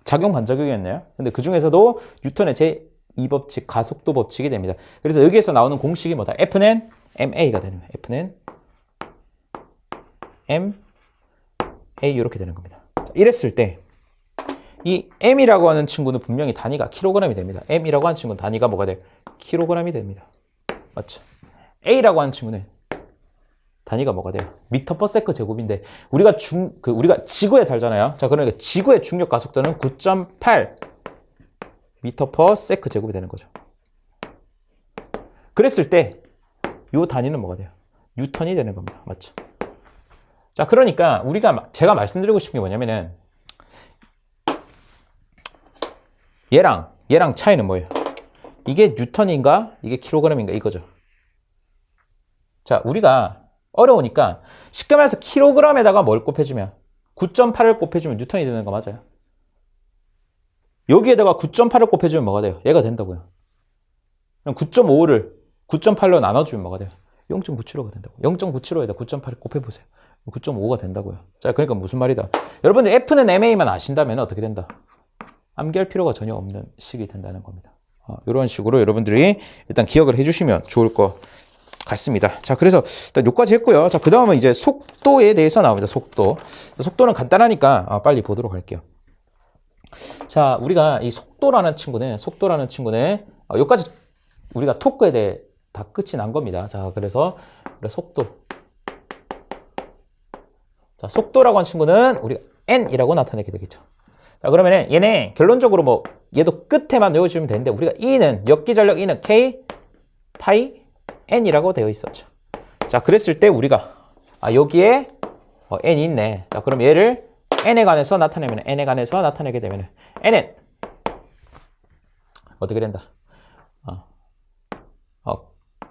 작용 반작용이었나요? 근데 그 중에서도 뉴턴의 제2법칙 가속도 법칙이 됩니다. 그래서 여기에서 나오는 공식이 뭐다? F는 ma가 되는 거예요. F는 ma 이렇게 되는 겁니다. 자, 이랬을 때 이 m이라고 하는 친구는 분명히 단위가 킬로그램이 됩니다. m이라고 하는 친구는 단위가 뭐가 돼요? 킬로그램이 됩니다. 맞죠? a라고 하는 친구는 단위가 뭐가 돼요? 미터 퍼 세컨드 제곱인데 우리가 지구에 살잖아요. 자, 그러니까 지구의 중력 가속도는 9.8 미터 퍼 세크 제곱이 되는 거죠. 그랬을 때 이 단위는 뭐가 돼요? 뉴턴이 되는 겁니다. 맞죠? 자, 그러니까 제가 말씀드리고 싶은 게 뭐냐면은 얘랑 차이는 뭐예요? 이게 뉴턴인가? 이게 킬로그램인가? 이거죠. 자, 우리가 어려우니까 쉽게 말해서 킬로그램에다가 뭘 곱해주면 9.8을 곱해주면 뉴턴이 되는 거 맞아요? 여기에다가 9.8을 곱해주면 뭐가 돼요? 얘가 된다고요. 그럼 9.5를 9.8로 나눠주면 뭐가 돼요? 0.975가 된다고. 0.975에다 9.8을 곱해보세요. 9.5가 된다고요. 자, 그러니까 무슨 말이다? 여러분들 F는 MA만 아신다면 어떻게 된다? 암기할 필요가 전혀 없는 식이 된다는 겁니다. 이런 식으로 여러분들이 일단 기억을 해주시면 좋을 것 같습니다. 자, 그래서 일단 여기까지 했고요. 자, 그 다음은 이제 속도에 대해서 나옵니다. 속도는 간단하니까 빨리 보도록 할게요. 자, 우리가 이 속도라는 친구는 여기까지 우리가 토크에 대해 다 끝이 난 겁니다. 자, 그래서 속도. 자, 속도라고 한 친구는 우리가 n이라고 나타내게 되겠죠. 자, 그러면은 얘네 결론적으로 뭐 얘도 끝에만 외워주면 되는데 우리가 E는 역기전력 E는 K 파이 n이라고 되어 있었죠. 자, 그랬을 때 우리가 여기에 n이 있네. 자, 그럼 얘를 n에 관해서 나타내게 되면 n은 어떻게 된다?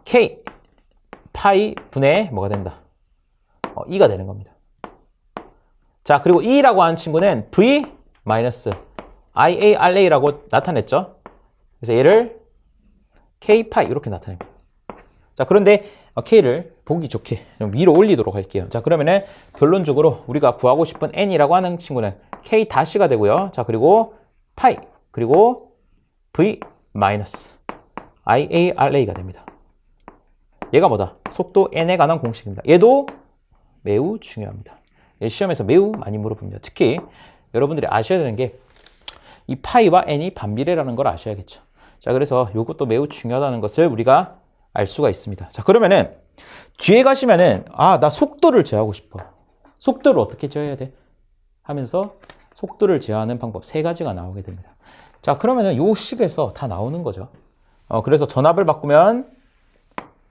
k 파이 분의 뭐가 된다? 2가 되는 겁니다. 자, 그리고 E라고 하는 친구는 V 마이너스 IARA라고 나타냈죠. 그래서 얘를 K 파이 이렇게 나타냅니다. 자, 그런데 K를 보기 좋게 좀 위로 올리도록 할게요. 자, 그러면은 결론적으로 우리가 구하고 싶은 N이라고 하는 친구는 K 다시가 되고요. 자, 그리고 파이 그리고 V 마이너스 IARA가 됩니다. 얘가 뭐다? 속도 N에 관한 공식입니다. 얘도 매우 중요합니다. 시험에서 매우 많이 물어봅니다. 특히 여러분들이 아셔야 되는 게 이 파이와 n이 반비례라는 걸 아셔야겠죠. 자, 그래서 이것도 매우 중요하다는 것을 우리가 알 수가 있습니다. 자, 그러면은 뒤에 가시면은 나 속도를 제어하고 싶어. 속도를 어떻게 제어해야 돼? 하면서 속도를 제어하는 방법 3가지가 나오게 됩니다. 자, 그러면은 요 식에서 다 나오는 거죠. 그래서 전압을 바꾸면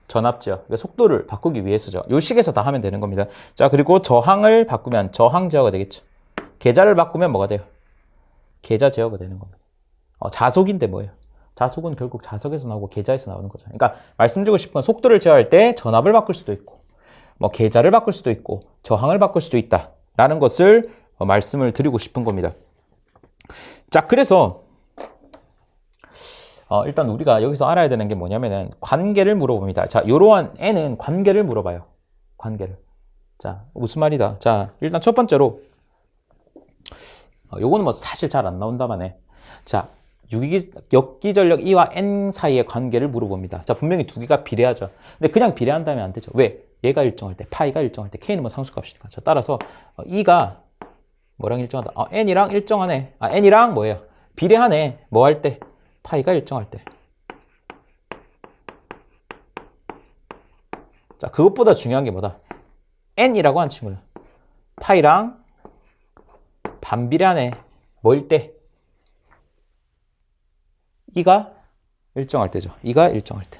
전압제어, 그러니까 속도를 바꾸기 위해서죠. 요 식에서 다 하면 되는 겁니다. 자, 그리고 저항을 바꾸면 저항 제어가 되겠죠. 계좌를 바꾸면 뭐가 돼요? 계좌 제어가 되는 겁니다. 자속인데 뭐예요? 자속은 결국 자석에서 나오고 계좌에서 나오는 거죠. 그러니까 말씀드리고 싶은 건 속도를 제어할 때 전압을 바꿀 수도 있고 뭐 계좌를 바꿀 수도 있고 저항을 바꿀 수도 있다라는 것을 말씀을 드리고 싶은 겁니다. 자, 그래서 일단 우리가 여기서 알아야 되는 게 뭐냐면은 관계를 물어봅니다. 자, 이러한 n은 관계를 물어봐요. 관계를. 자, 무슨 말이다? 자, 일단 첫 번째로 요거는 뭐 사실 잘 안 나온다만 해. 자, 역기전력 E와 N 사이의 관계를 물어봅니다. 자, 분명히 두 개가 비례하죠. 근데 그냥 비례한다면 안 되죠. 왜? 얘가 일정할 때, 파이가 일정할 때, K는 뭐 상수값이니까. 자, 따라서 E가 뭐랑 일정하다? N이랑 일정하네. N이랑 뭐예요? 비례하네. 뭐 할 때? 파이가 일정할 때. 자, 그것보다 중요한 게 뭐다? N이라고 한 친구는 파이랑 반비례하네. 뭐일 때? E가 일정할 때죠. E가 일정할 때.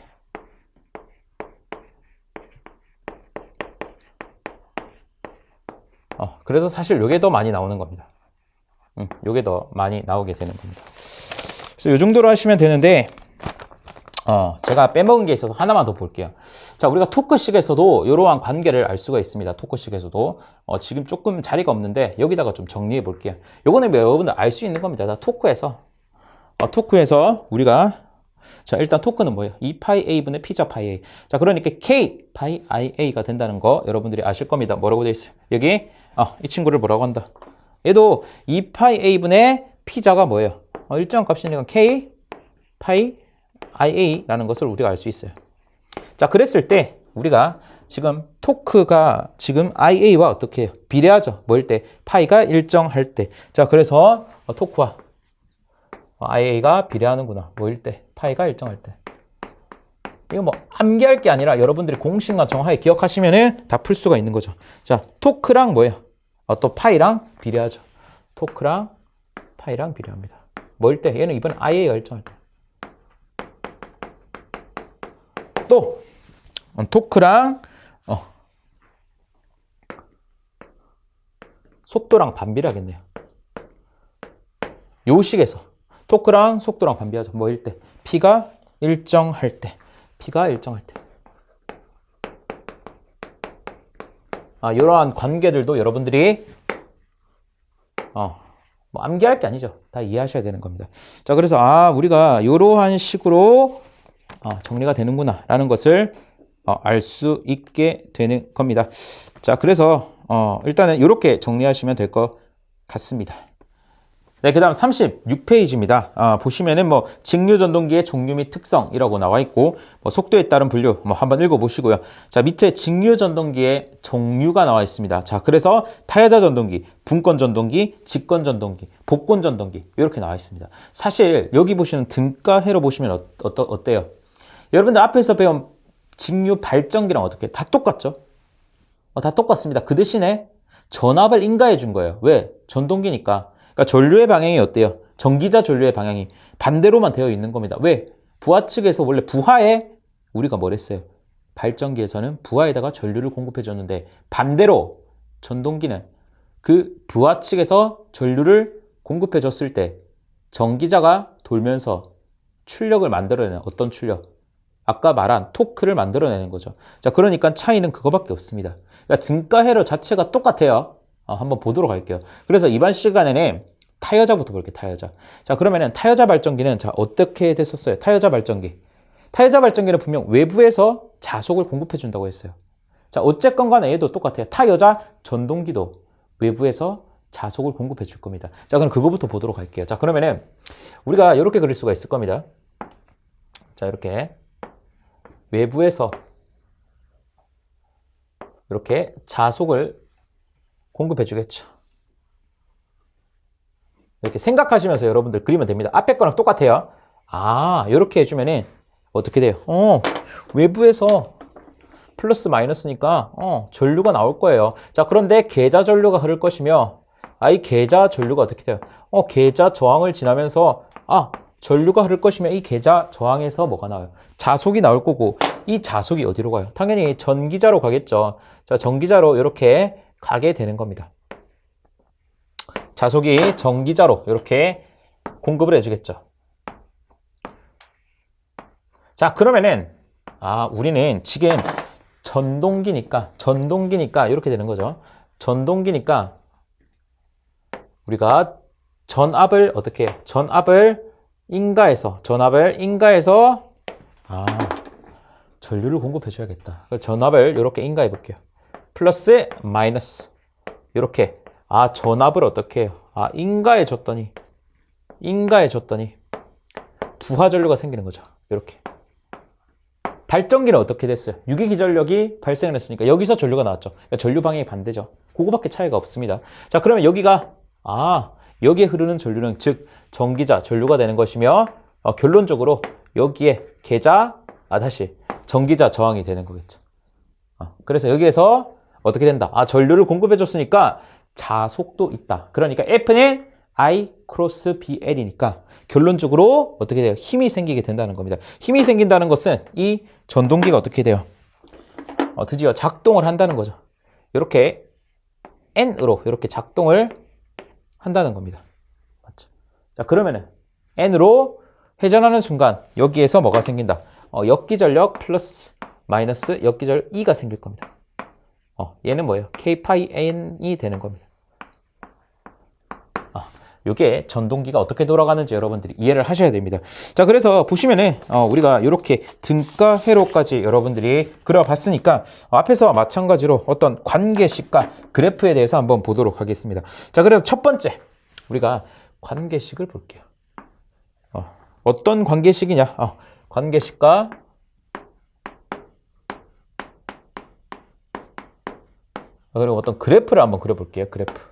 그래서 사실 요게 더 많이 나오는 겁니다. 요게 더 많이 나오게 되는 겁니다. 그래서 요 정도로 하시면 되는데, 제가 빼먹은 게 있어서 하나만 더 볼게요. 자, 우리가 토크식에서도 이러한 관계를 알 수가 있습니다. 토크식에서도. 지금 조금 자리가 없는데, 여기다가 좀 정리해 볼게요. 요거는 여러분들 알 수 있는 겁니다. 토크에서 우리가, 자, 일단 토크는 뭐예요? 2파이 A분의 P자 파이 A. 자, 그러니까 K 파이 IA 가 된다는 거 여러분들이 아실 겁니다. 뭐라고 되어 있어요? 여기, 이 친구를 뭐라고 한다? 얘도 2파이 A분의 P자가 뭐예요? 일정한 값이니까 K 파이 IA라는 것을 우리가 알 수 있어요. 자, 그랬을 때 우리가 지금 토크가 지금 IA와 어떻게 해요? 비례하죠. 뭐일 때? 파이가 일정할 때. 자, 그래서 토크와 IA가 비례하는구나. 뭐일 때? 파이가 일정할 때. 이거 뭐 암기할 게 아니라 여러분들이 공식만 정확하게 기억하시면은 다 풀 수가 있는 거죠. 자, 토크랑 뭐예요? 또 파이랑 비례하죠. 토크랑 파이랑 비례합니다. 뭐일 때? 얘는 이번 IA가 일정할 때. 또 토크랑 속도랑 반비례하겠네요. 요 식에서 토크랑 속도랑 반비하죠. 뭐일 때? P가 일정할 때. P가 일정할 때. 이러한 관계들도 여러분들이 뭐 암기할 게 아니죠. 다 이해하셔야 되는 겁니다. 자, 그래서 우리가 이러한 식으로 정리가 되는구나 라는 것을 알 수 있게 되는 겁니다. 자, 그래서 일단은 이렇게 정리하시면 될 것 같습니다. 네, 그 다음 36페이지입니다. 보시면은 뭐 직류전동기의 종류 및 특성이라고 나와 있고, 뭐 속도에 따른 분류 한번 읽어보시고요. 자, 밑에 직류전동기의 종류가 나와 있습니다. 자, 그래서 타여자 전동기, 분권 전동기, 직권 전동기, 복권 전동기 이렇게 나와 있습니다. 사실 여기 보시는 등가해로 보시면 어때요? 여러분들 앞에서 배운 직류 발전기랑 어떻게 다 똑같죠? 다 똑같습니다. 그 대신에 전압을 인가해 준 거예요. 왜? 전동기니까. 그러니까 전류의 방향이 어때요? 전기자 전류의 방향이 반대로만 되어 있는 겁니다. 왜? 부하 측에서 원래 부하에 우리가 뭘 했어요? 발전기에서는 부하에다가 전류를 공급해 줬는데 반대로 전동기는 그 부하 측에서 전류를 공급해 줬을 때 전기자가 돌면서 출력을 만들어내는 어떤 출력? 아까 말한 토크를 만들어내는 거죠. 자, 그러니까 차이는 그거밖에 없습니다. 그러니까 등가회로 자체가 똑같아요. 한번 보도록 할게요. 그래서 이번 시간에는 타여자부터 볼게요. 타여자. 자, 그러면은 타여자 발전기는 자, 어떻게 됐었어요? 타여자 발전기. 타여자 발전기는 분명 외부에서 자속을 공급해 준다고 했어요. 자, 어쨌건 간에 얘도 똑같아요. 타여자 전동기도 외부에서 자속을 공급해 줄 겁니다. 자, 그럼 그거부터 보도록 할게요. 자, 그러면은 우리가 이렇게 그릴 수가 있을 겁니다. 자, 이렇게 외부에서 이렇게 자속을 공급해 주겠죠. 이렇게 생각하시면서 여러분들 그리면 됩니다. 앞에 거랑 똑같아요. 이렇게 해주면은 어떻게 돼요? 외부에서 플러스 마이너스니까 전류가 나올 거예요. 자, 그런데 계자 전류가 흐를 것이며 이 계자 전류가 어떻게 돼요? 계자 저항을 지나면서 전류가 흐를 것이면 이 계자 저항에서 뭐가 나와요? 자속이 나올 거고 이 자속이 어디로 가요? 당연히 전기자로 가겠죠. 자, 전기자로 이렇게 가게 되는 겁니다. 자속이 전기자로 이렇게 공급을 해주겠죠. 자, 그러면은 우리는 지금 전동기니까 이렇게 되는 거죠. 전동기니까 우리가 전압을 어떻게 해요? 전압을 인가해서 전류를 공급해 줘야겠다. 전압을 이렇게 인가해 볼게요. 플러스 마이너스 이렇게 전압을 어떻게 해요? 인가해 줬더니 부하 전류가 생기는 거죠. 이렇게. 발전기는 어떻게 됐어요? 유기기전력이 발생을 했으니까 여기서 전류가 나왔죠. 그러니까 전류 방향이 반대죠. 그거밖에 차이가 없습니다. 자, 그러면 여기가 여기에 흐르는 전류는 즉 전기자 전류가 되는 것이며 결론적으로 여기에 계자 다시 전기자 저항이 되는 거겠죠. 그래서 여기에서 어떻게 된다? 전류를 공급해 줬으니까 자속도 있다. 그러니까 F는 I 크로스 BL이니까 결론적으로 어떻게 돼요? 힘이 생기게 된다는 겁니다. 힘이 생긴다는 것은 이 전동기가 어떻게 돼요? 드디어 작동을 한다는 거죠. 이렇게 N으로 이렇게 작동을 한다는 겁니다. 맞죠? 자, 그러면은 N으로 회전하는 순간 여기에서 뭐가 생긴다? 역기전력 플러스 마이너스 역기전력 E가 생길 겁니다. 얘는 뭐예요? K 파이 N이 되는 겁니다. 이게 전동기가 어떻게 돌아가는지 여러분들이 이해를 하셔야 됩니다. 자, 그래서 보시면은 우리가 이렇게 등가 회로까지 여러분들이 그려봤으니까 앞에서 마찬가지로 어떤 관계식과 그래프에 대해서 한번 보도록 하겠습니다. 자, 그래서 첫 번째 우리가 관계식을 볼게요. 어떤 관계식이냐? 관계식과 그리고 어떤 그래프를 한번 그려볼게요. 그래프.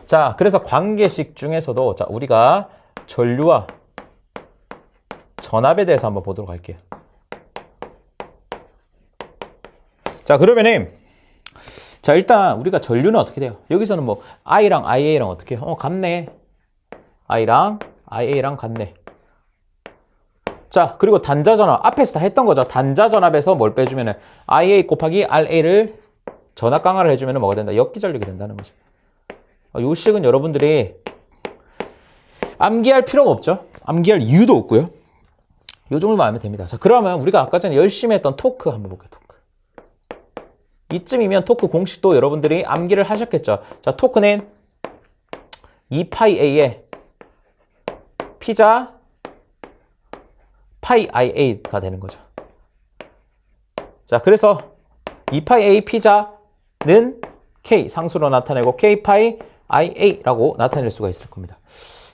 자, 그래서 관계식 중에서도 자, 우리가 전류와 전압에 대해서 한번 보도록 할게요. 자, 그러면은 자, 일단 우리가 전류는 어떻게 돼요? 여기서는 뭐 I랑 IA랑 어떻게 해요? 같네. I랑 IA랑 같네. 자, 그리고 단자전압. 앞에서 다 했던 거죠. 단자전압에서 뭘 빼주면은 IA 곱하기 RA를 전압 강화를 해주면은 뭐가 된다? 역기전력이 된다는 거죠. 요 식은 여러분들이 암기할 필요가 없죠. 암기할 이유도 없고요. 요 정도만 알면 됩니다. 자, 그러면 우리가 아까 전에 열심히 했던 토크 한번 볼게요. 토크. 이쯤이면 토크 공식도 여러분들이 암기를 하셨겠죠. 자, 토크는 2파이 A에 피자 파이 IA 가 되는 거죠. 자, 그래서 2파이 A 피자는 K 상수로 나타내고 K 파이 IA라고 나타낼 수가 있을 겁니다.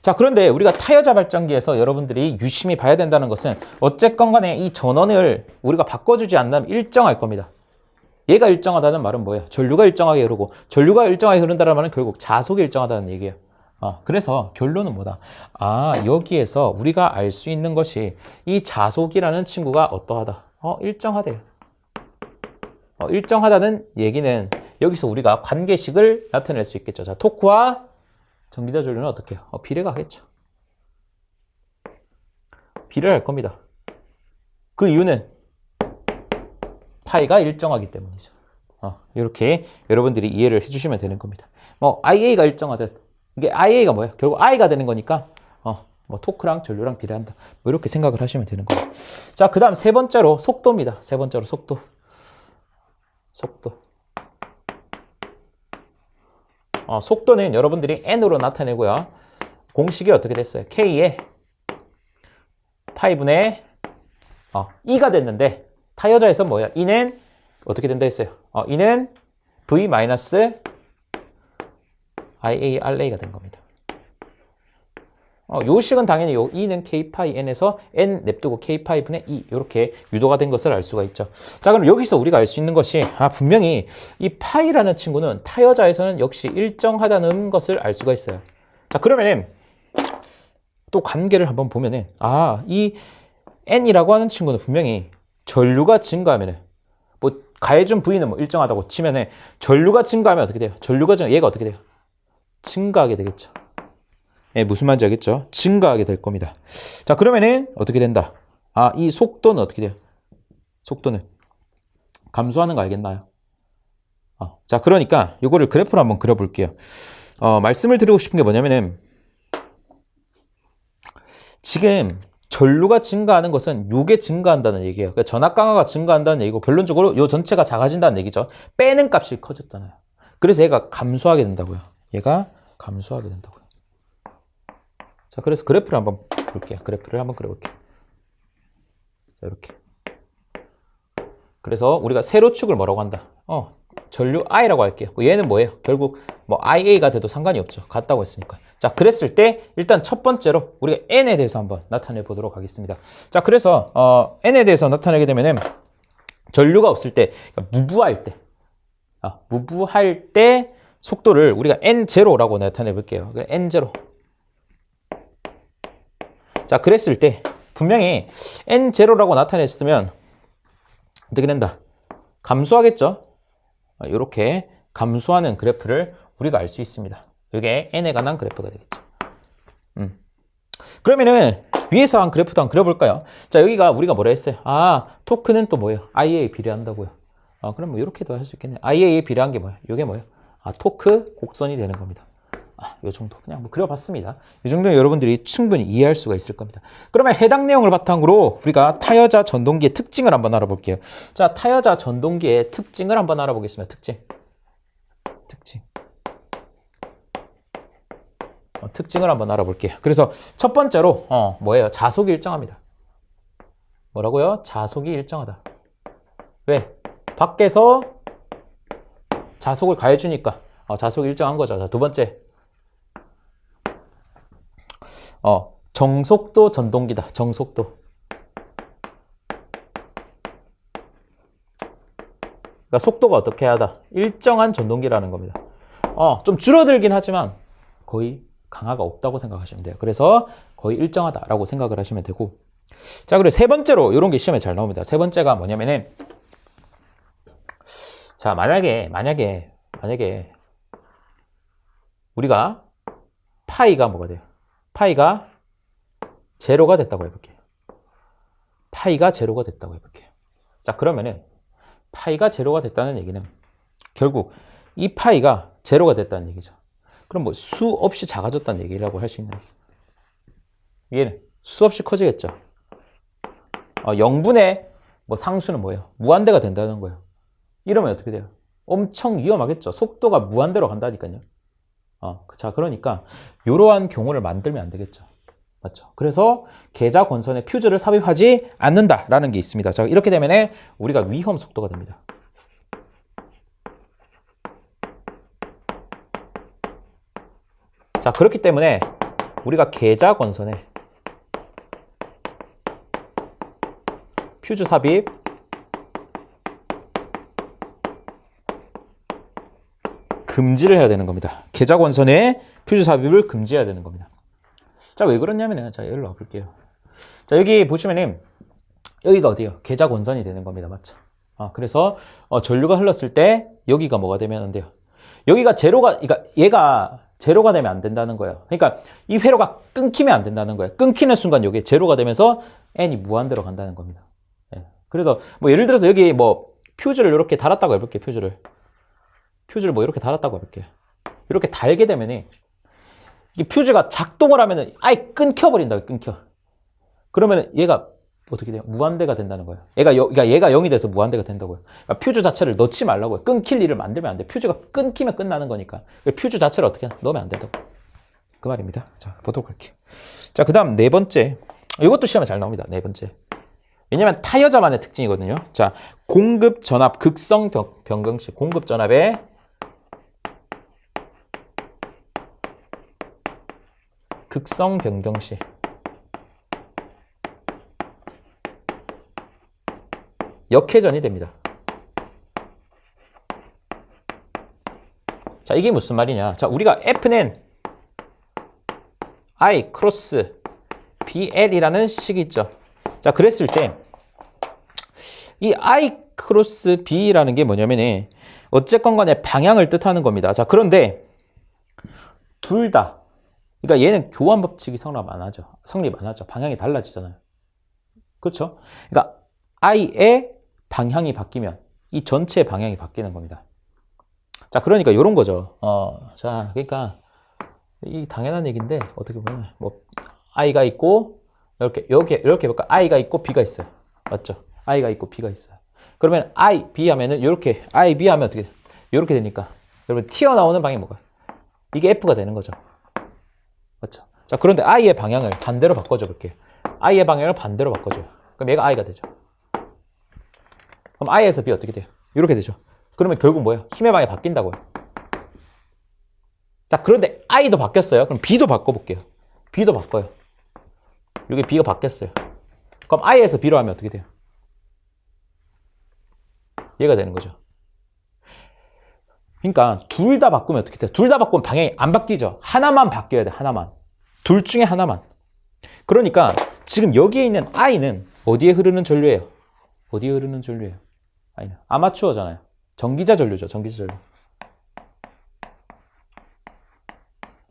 자, 그런데 우리가 타여자 발전기에서 여러분들이 유심히 봐야 된다는 것은 어쨌건 간에 이 전원을 우리가 바꿔주지 않는다면 일정할 겁니다. 얘가 일정하다는 말은 뭐예요? 전류가 일정하게 흐르고, 전류가 일정하게 흐른다는 말은 결국 자속이 일정하다는 얘기예요. 그래서 결론은 뭐다? 여기에서 우리가 알 수 있는 것이 이 자속이라는 친구가 어떠하다? 일정하대요. 일정하다는 얘기는 여기서 우리가 관계식을 나타낼 수 있겠죠. 자, 토크와 전기자 전류는 어떻게 해요? 비례가 하겠죠. 비례를 할 겁니다. 그 이유는 파이가 일정하기 때문이죠. 이렇게 여러분들이 이해를 해주시면 되는 겁니다. 뭐 IA가 일정하듯 이게 IA가 뭐예요? 결국 I가 되는 거니까 뭐 토크랑 전류랑 비례한다. 뭐 이렇게 생각을 하시면 되는 거예요. 자, 그 다음 세 번째로 속도입니다. 세 번째로 속도. 속도는 여러분들이 N으로 나타내고요. 공식이 어떻게 됐어요? K에 파이분의 E가 됐는데 타여자에서 뭐예요? E는 어떻게 된다 했어요? E는 V 마이너스 IA RA가 된 겁니다. 요 식은 당연히 요 E는 K 파이 N에서 N 냅두고 K 파이 분의 E 이렇게 유도가 된 것을 알 수가 있죠. 자, 그럼 여기서 우리가 알 수 있는 것이 분명히 이 파이라는 친구는 타여자에서는 역시 일정하다는 것을 알 수가 있어요. 자, 그러면은 또 관계를 한번 보면은 이 N이라고 하는 친구는 분명히 전류가 증가하면은 뭐 가해준 V는 뭐 일정하다고 치면은 전류가 증가하면 어떻게 돼요? 얘가 어떻게 돼요? 증가하게 되겠죠. 무슨 말인지 알겠죠? 증가하게 될 겁니다. 자, 그러면은 어떻게 된다? 이 속도는 어떻게 돼요? 속도는 감소하는 거 알겠나요? 자, 그러니까 이거를 그래프로 한번 그려볼게요. 말씀을 드리고 싶은 게 뭐냐면은 지금 전류가 증가하는 것은 요게 증가한다는 얘기예요. 그러니까 전압 강화가 증가한다는 얘기고 결론적으로 요 전체가 작아진다는 얘기죠. 빼는 값이 커졌잖아요. 그래서 얘가 감소하게 된다고요. 얘가 감소하게 된다고요. 자, 그래서 그래프를 한번 볼게요. 그래프를 한번 그려볼게요. 자, 이렇게. 그래서 우리가 세로축을 뭐라고 한다? 전류 I라고 할게요. 얘는 뭐예요? 결국 뭐 IA가 돼도 상관이 없죠. 같다고 했으니까. 자, 그랬을 때 일단 첫 번째로 우리가 N에 대해서 한번 나타내 보도록 하겠습니다. 자, 그래서 N에 대해서 나타내게 되면은 전류가 없을 때, 그러니까 무부할 때 속도를 우리가 N0라고 나타내 볼게요. N0. 자, 그랬을 때 분명히 N0라고 나타냈으면 어떻게 된다? 감소하겠죠? 이렇게 감소하는 그래프를 우리가 알 수 있습니다. 이게 N에 관한 그래프가 되겠죠. 그러면은 위에서 한 그래프도 한번 그려볼까요? 자, 여기가 우리가 뭐라 했어요? 토크는 또 뭐예요? IA에 비례한다고요. 그럼 뭐 이렇게도 할 수 있겠네요. IA에 비례한 게 뭐예요? 이게 뭐예요? 토크 곡선이 되는 겁니다. 요 정도 그냥 뭐 그려봤습니다. 이 정도는 여러분들이 충분히 이해할 수가 있을 겁니다. 그러면 해당 내용을 바탕으로 우리가 타여자 전동기의 특징을 한번 알아볼게요. 자, 타여자 전동기의 특징을 한번 알아보겠습니다. 특징을 한번 알아볼게요. 그래서 첫 번째로 뭐예요? 자속이 일정합니다. 뭐라고요? 자속이 일정하다. 왜? 밖에서 자속을 가해주니까 자속이 일정한 거죠. 자, 두 번째. 정속도 전동기다. 정속도. 그러니까 속도가 어떻게 하다? 일정한 전동기라는 겁니다. 좀 줄어들긴 하지만 거의 강화가 없다고 생각하시면 돼요. 그래서 거의 일정하다라고 생각을 하시면 되고. 자, 그리고 세 번째로 이런 게 시험에 잘 나옵니다. 세 번째가 뭐냐면은 자, 만약에 만약에 우리가 파이가 뭐가 돼요? 파이가 제로가 됐다고 해볼게요. 파이가 제로가 됐다고 해볼게요. 자, 그러면은 파이가 제로가 됐다는 얘기는 결국 이 파이가 제로가 됐다는 얘기죠. 그럼 뭐 수없이 작아졌다는 얘기라고 할 수 있나요? 얘는 수없이 커지겠죠. 0분의 뭐 상수는 뭐예요? 무한대가 된다는 거예요. 이러면 어떻게 돼요? 엄청 위험하겠죠. 속도가 무한대로 간다니까요. 자, 그러니까 이러한 경우를 만들면 안 되겠죠. 맞죠? 그래서 계좌 권선에 퓨즈를 삽입하지 않는다라는 게 있습니다. 자, 이렇게 되면 우리가 위험 속도가 됩니다. 자, 그렇기 때문에 우리가 계좌 권선에 퓨즈 삽입 금지를 해야 되는 겁니다. 계좌 권선에 퓨즈 삽입을 금지해야 되는 겁니다. 자, 왜 그러냐면은, 자, 여기로 와볼게요. 자, 여기 보시면은, 여기가 어디예요? 계좌 권선이 되는 겁니다. 맞죠? 그래서, 전류가 흘렀을 때, 여기가 뭐가 되면 안 돼요? 여기가 제로가, 그러니까 얘가 제로가 되면 안 된다는 거예요. 그러니까 이 회로가 끊기면 안 된다는 거예요. 끊기는 순간 여기 제로가 되면서 n이 무한대로 간다는 겁니다. 예. 그래서, 뭐, 예를 들어서 여기 뭐, 퓨즈를 이렇게 달았다고 해볼게요. 퓨즈를 뭐 이렇게 달았다고 해볼게요. 이렇게 달게 되면은, 이 퓨즈가 작동을 하면은 아예 끊겨버린다고, 끊겨. 그러면은 얘가 어떻게 돼요? 무한대가 된다는 거예요. 그러니까 얘가 0이 돼서 무한대가 된다고요. 그러니까 퓨즈 자체를 넣지 말라고요. 끊길 일을 만들면 안 돼. 퓨즈가 끊기면 끝나는 거니까. 퓨즈 자체를 어떻게 넣으면 안 된다고. 그 말입니다. 자, 보도록 할게요. 자, 그 다음 네 번째. 이것도 시험에 잘 나옵니다. 네 번째. 왜냐면 타여자만의 특징이거든요. 자, 공급 전압 극성 변경시. 공급 전압의 극성 변경시. 역회전이 됩니다. 자, 이게 무슨 말이냐. 자, 우리가 F는 I 크로스 BL이라는 식이 있죠. 자, 그랬을 때 이 I 크로스 B라는 게 뭐냐면은 어쨌건 간에 방향을 뜻하는 겁니다. 자, 그런데 둘 다, 그러니까 얘는 교환 법칙이 성립 안 하죠. 방향이 달라지잖아요. 그렇죠? 그러니까 I의 방향이 바뀌면 이 전체의 방향이 바뀌는 겁니다. 자, 그러니까 이런 거죠. 자, 그러니까 이 당연한 얘기인데 어떻게 보면 뭐 I가 있고 이렇게 볼까? I가 있고 B가 있어요. 맞죠? I가 있고 B가 있어요. 그러면 I, B 하면은 이렇게 I, B 하면 어떻게 돼? 이렇게 되니까 여러분 튀어나오는 방향이 뭐가? 이게 F가 되는 거죠. 맞죠? 자, 그런데 I의 방향을 반대로 바꿔줘 볼게요. I의 방향을 반대로 바꿔줘요. 그럼 얘가 I가 되죠. 그럼 I에서 B 어떻게 돼요? 이렇게 되죠. 그러면 결국 뭐예요? 힘의 방향이 바뀐다고요. 자, 그런데 I도 바뀌었어요. 그럼 B도 바꿔볼게요. B도 바꿔요. 여기 B가 바뀌었어요. 그럼 I에서 B로 하면 어떻게 돼요? 얘가 되는 거죠. 그러니까 둘 다 바꾸면 어떻게 돼요? 둘 다 바꾸면 방향이 안 바뀌죠. 하나만 바뀌어야 돼. 하나만. 둘 중에 하나만. 그러니까 지금 여기에 있는 I는 어디에 흐르는 전류예요? 어디에 흐르는 전류예요? I는 아마추어잖아요. 전기자 전류죠. 전기자 전류.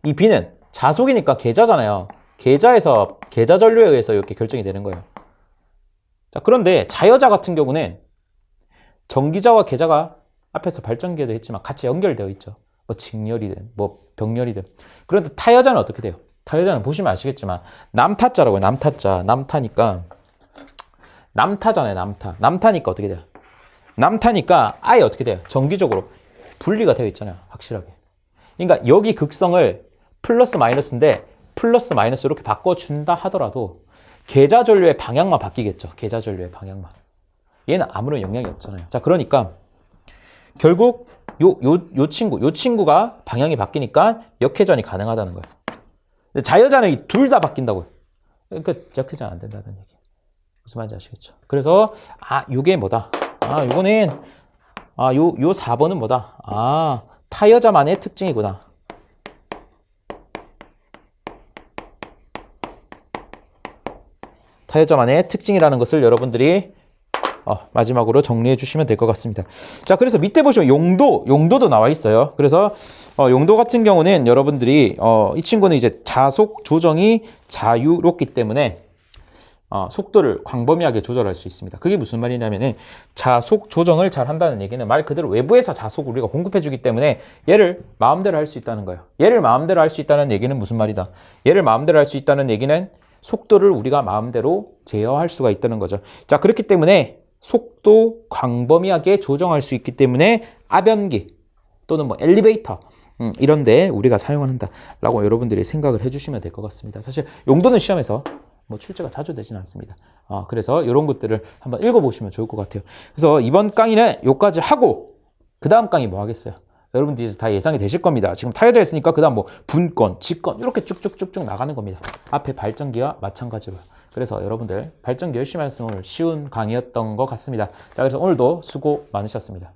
이 B는 자속이니까 계자잖아요. 계자에서 계자 전류에 의해서 이렇게 결정이 되는 거예요. 자, 그런데 자여자 같은 경우는 전기자와 계자가 앞에서 발전기에도 했지만 같이 연결되어 있죠. 뭐 직렬이든 뭐 병렬이든. 그런데 타여자는 어떻게 돼요? 타여자는 보시면 아시겠지만 남타자라고요. 남타자. 남타니까 남타잖아요. 남타니까 어떻게 돼요? 남타니까 아예 어떻게 돼요? 정기적으로 분리가 되어 있잖아요. 확실하게. 그러니까 여기 극성을 플러스 마이너스인데 플러스 마이너스 이렇게 바꿔준다 하더라도 계자 전류의 방향만 바뀌겠죠. 계자 전류의 방향만. 얘는 아무런 영향이 없잖아요. 자, 그러니까 결국 요 친구가 방향이 바뀌니까 역회전이 가능하다는 거예요. 근데 자여자는 둘 다 바뀐다고요. 그러니까 역회전 안 된다는 얘기. 무슨 말인지 아시겠죠? 그래서 요게 뭐다? 요거는 요 4번은 뭐다? 타여자만의 특징이구나. 타여자만의 특징이라는 것을 여러분들이 마지막으로 정리해 주시면 될 것 같습니다. 자, 그래서 밑에 보시면 용도도 나와 있어요. 그래서 용도 같은 경우는 여러분들이 이 친구는 이제 자속 조정이 자유롭기 때문에 속도를 광범위하게 조절할 수 있습니다. 그게 무슨 말이냐면은 자속 조정을 잘 한다는 얘기는 말 그대로 외부에서 자속을 우리가 공급해 주기 때문에 얘를 마음대로 할 수 있다는 거예요. 얘를 마음대로 할 수 있다는 얘기는 무슨 말이다? 얘를 마음대로 할 수 있다는 얘기는 속도를 우리가 마음대로 제어할 수가 있다는 거죠. 자, 그렇기 때문에 속도 광범위하게 조정할 수 있기 때문에 압연기 또는 뭐 엘리베이터 이런데 우리가 사용한다라고 여러분들이 생각을 해주시면 될 것 같습니다. 사실 용도는 시험에서 뭐 출제가 자주 되지는 않습니다. 그래서 이런 것들을 한번 읽어보시면 좋을 것 같아요. 그래서 이번 강의는 여기까지 하고 그 다음 강의 뭐 하겠어요? 여러분들이 이제 다 예상이 되실 겁니다. 지금 타여자 했으니까 그 다음 뭐 분권, 직권 이렇게 쭉쭉쭉쭉 나가는 겁니다. 앞에 발전기와 마찬가지로. 그래서 여러분들 발전기 열심히 하셨으면 오늘 쉬운 강의였던 것 같습니다. 자, 그래서 오늘도 수고 많으셨습니다.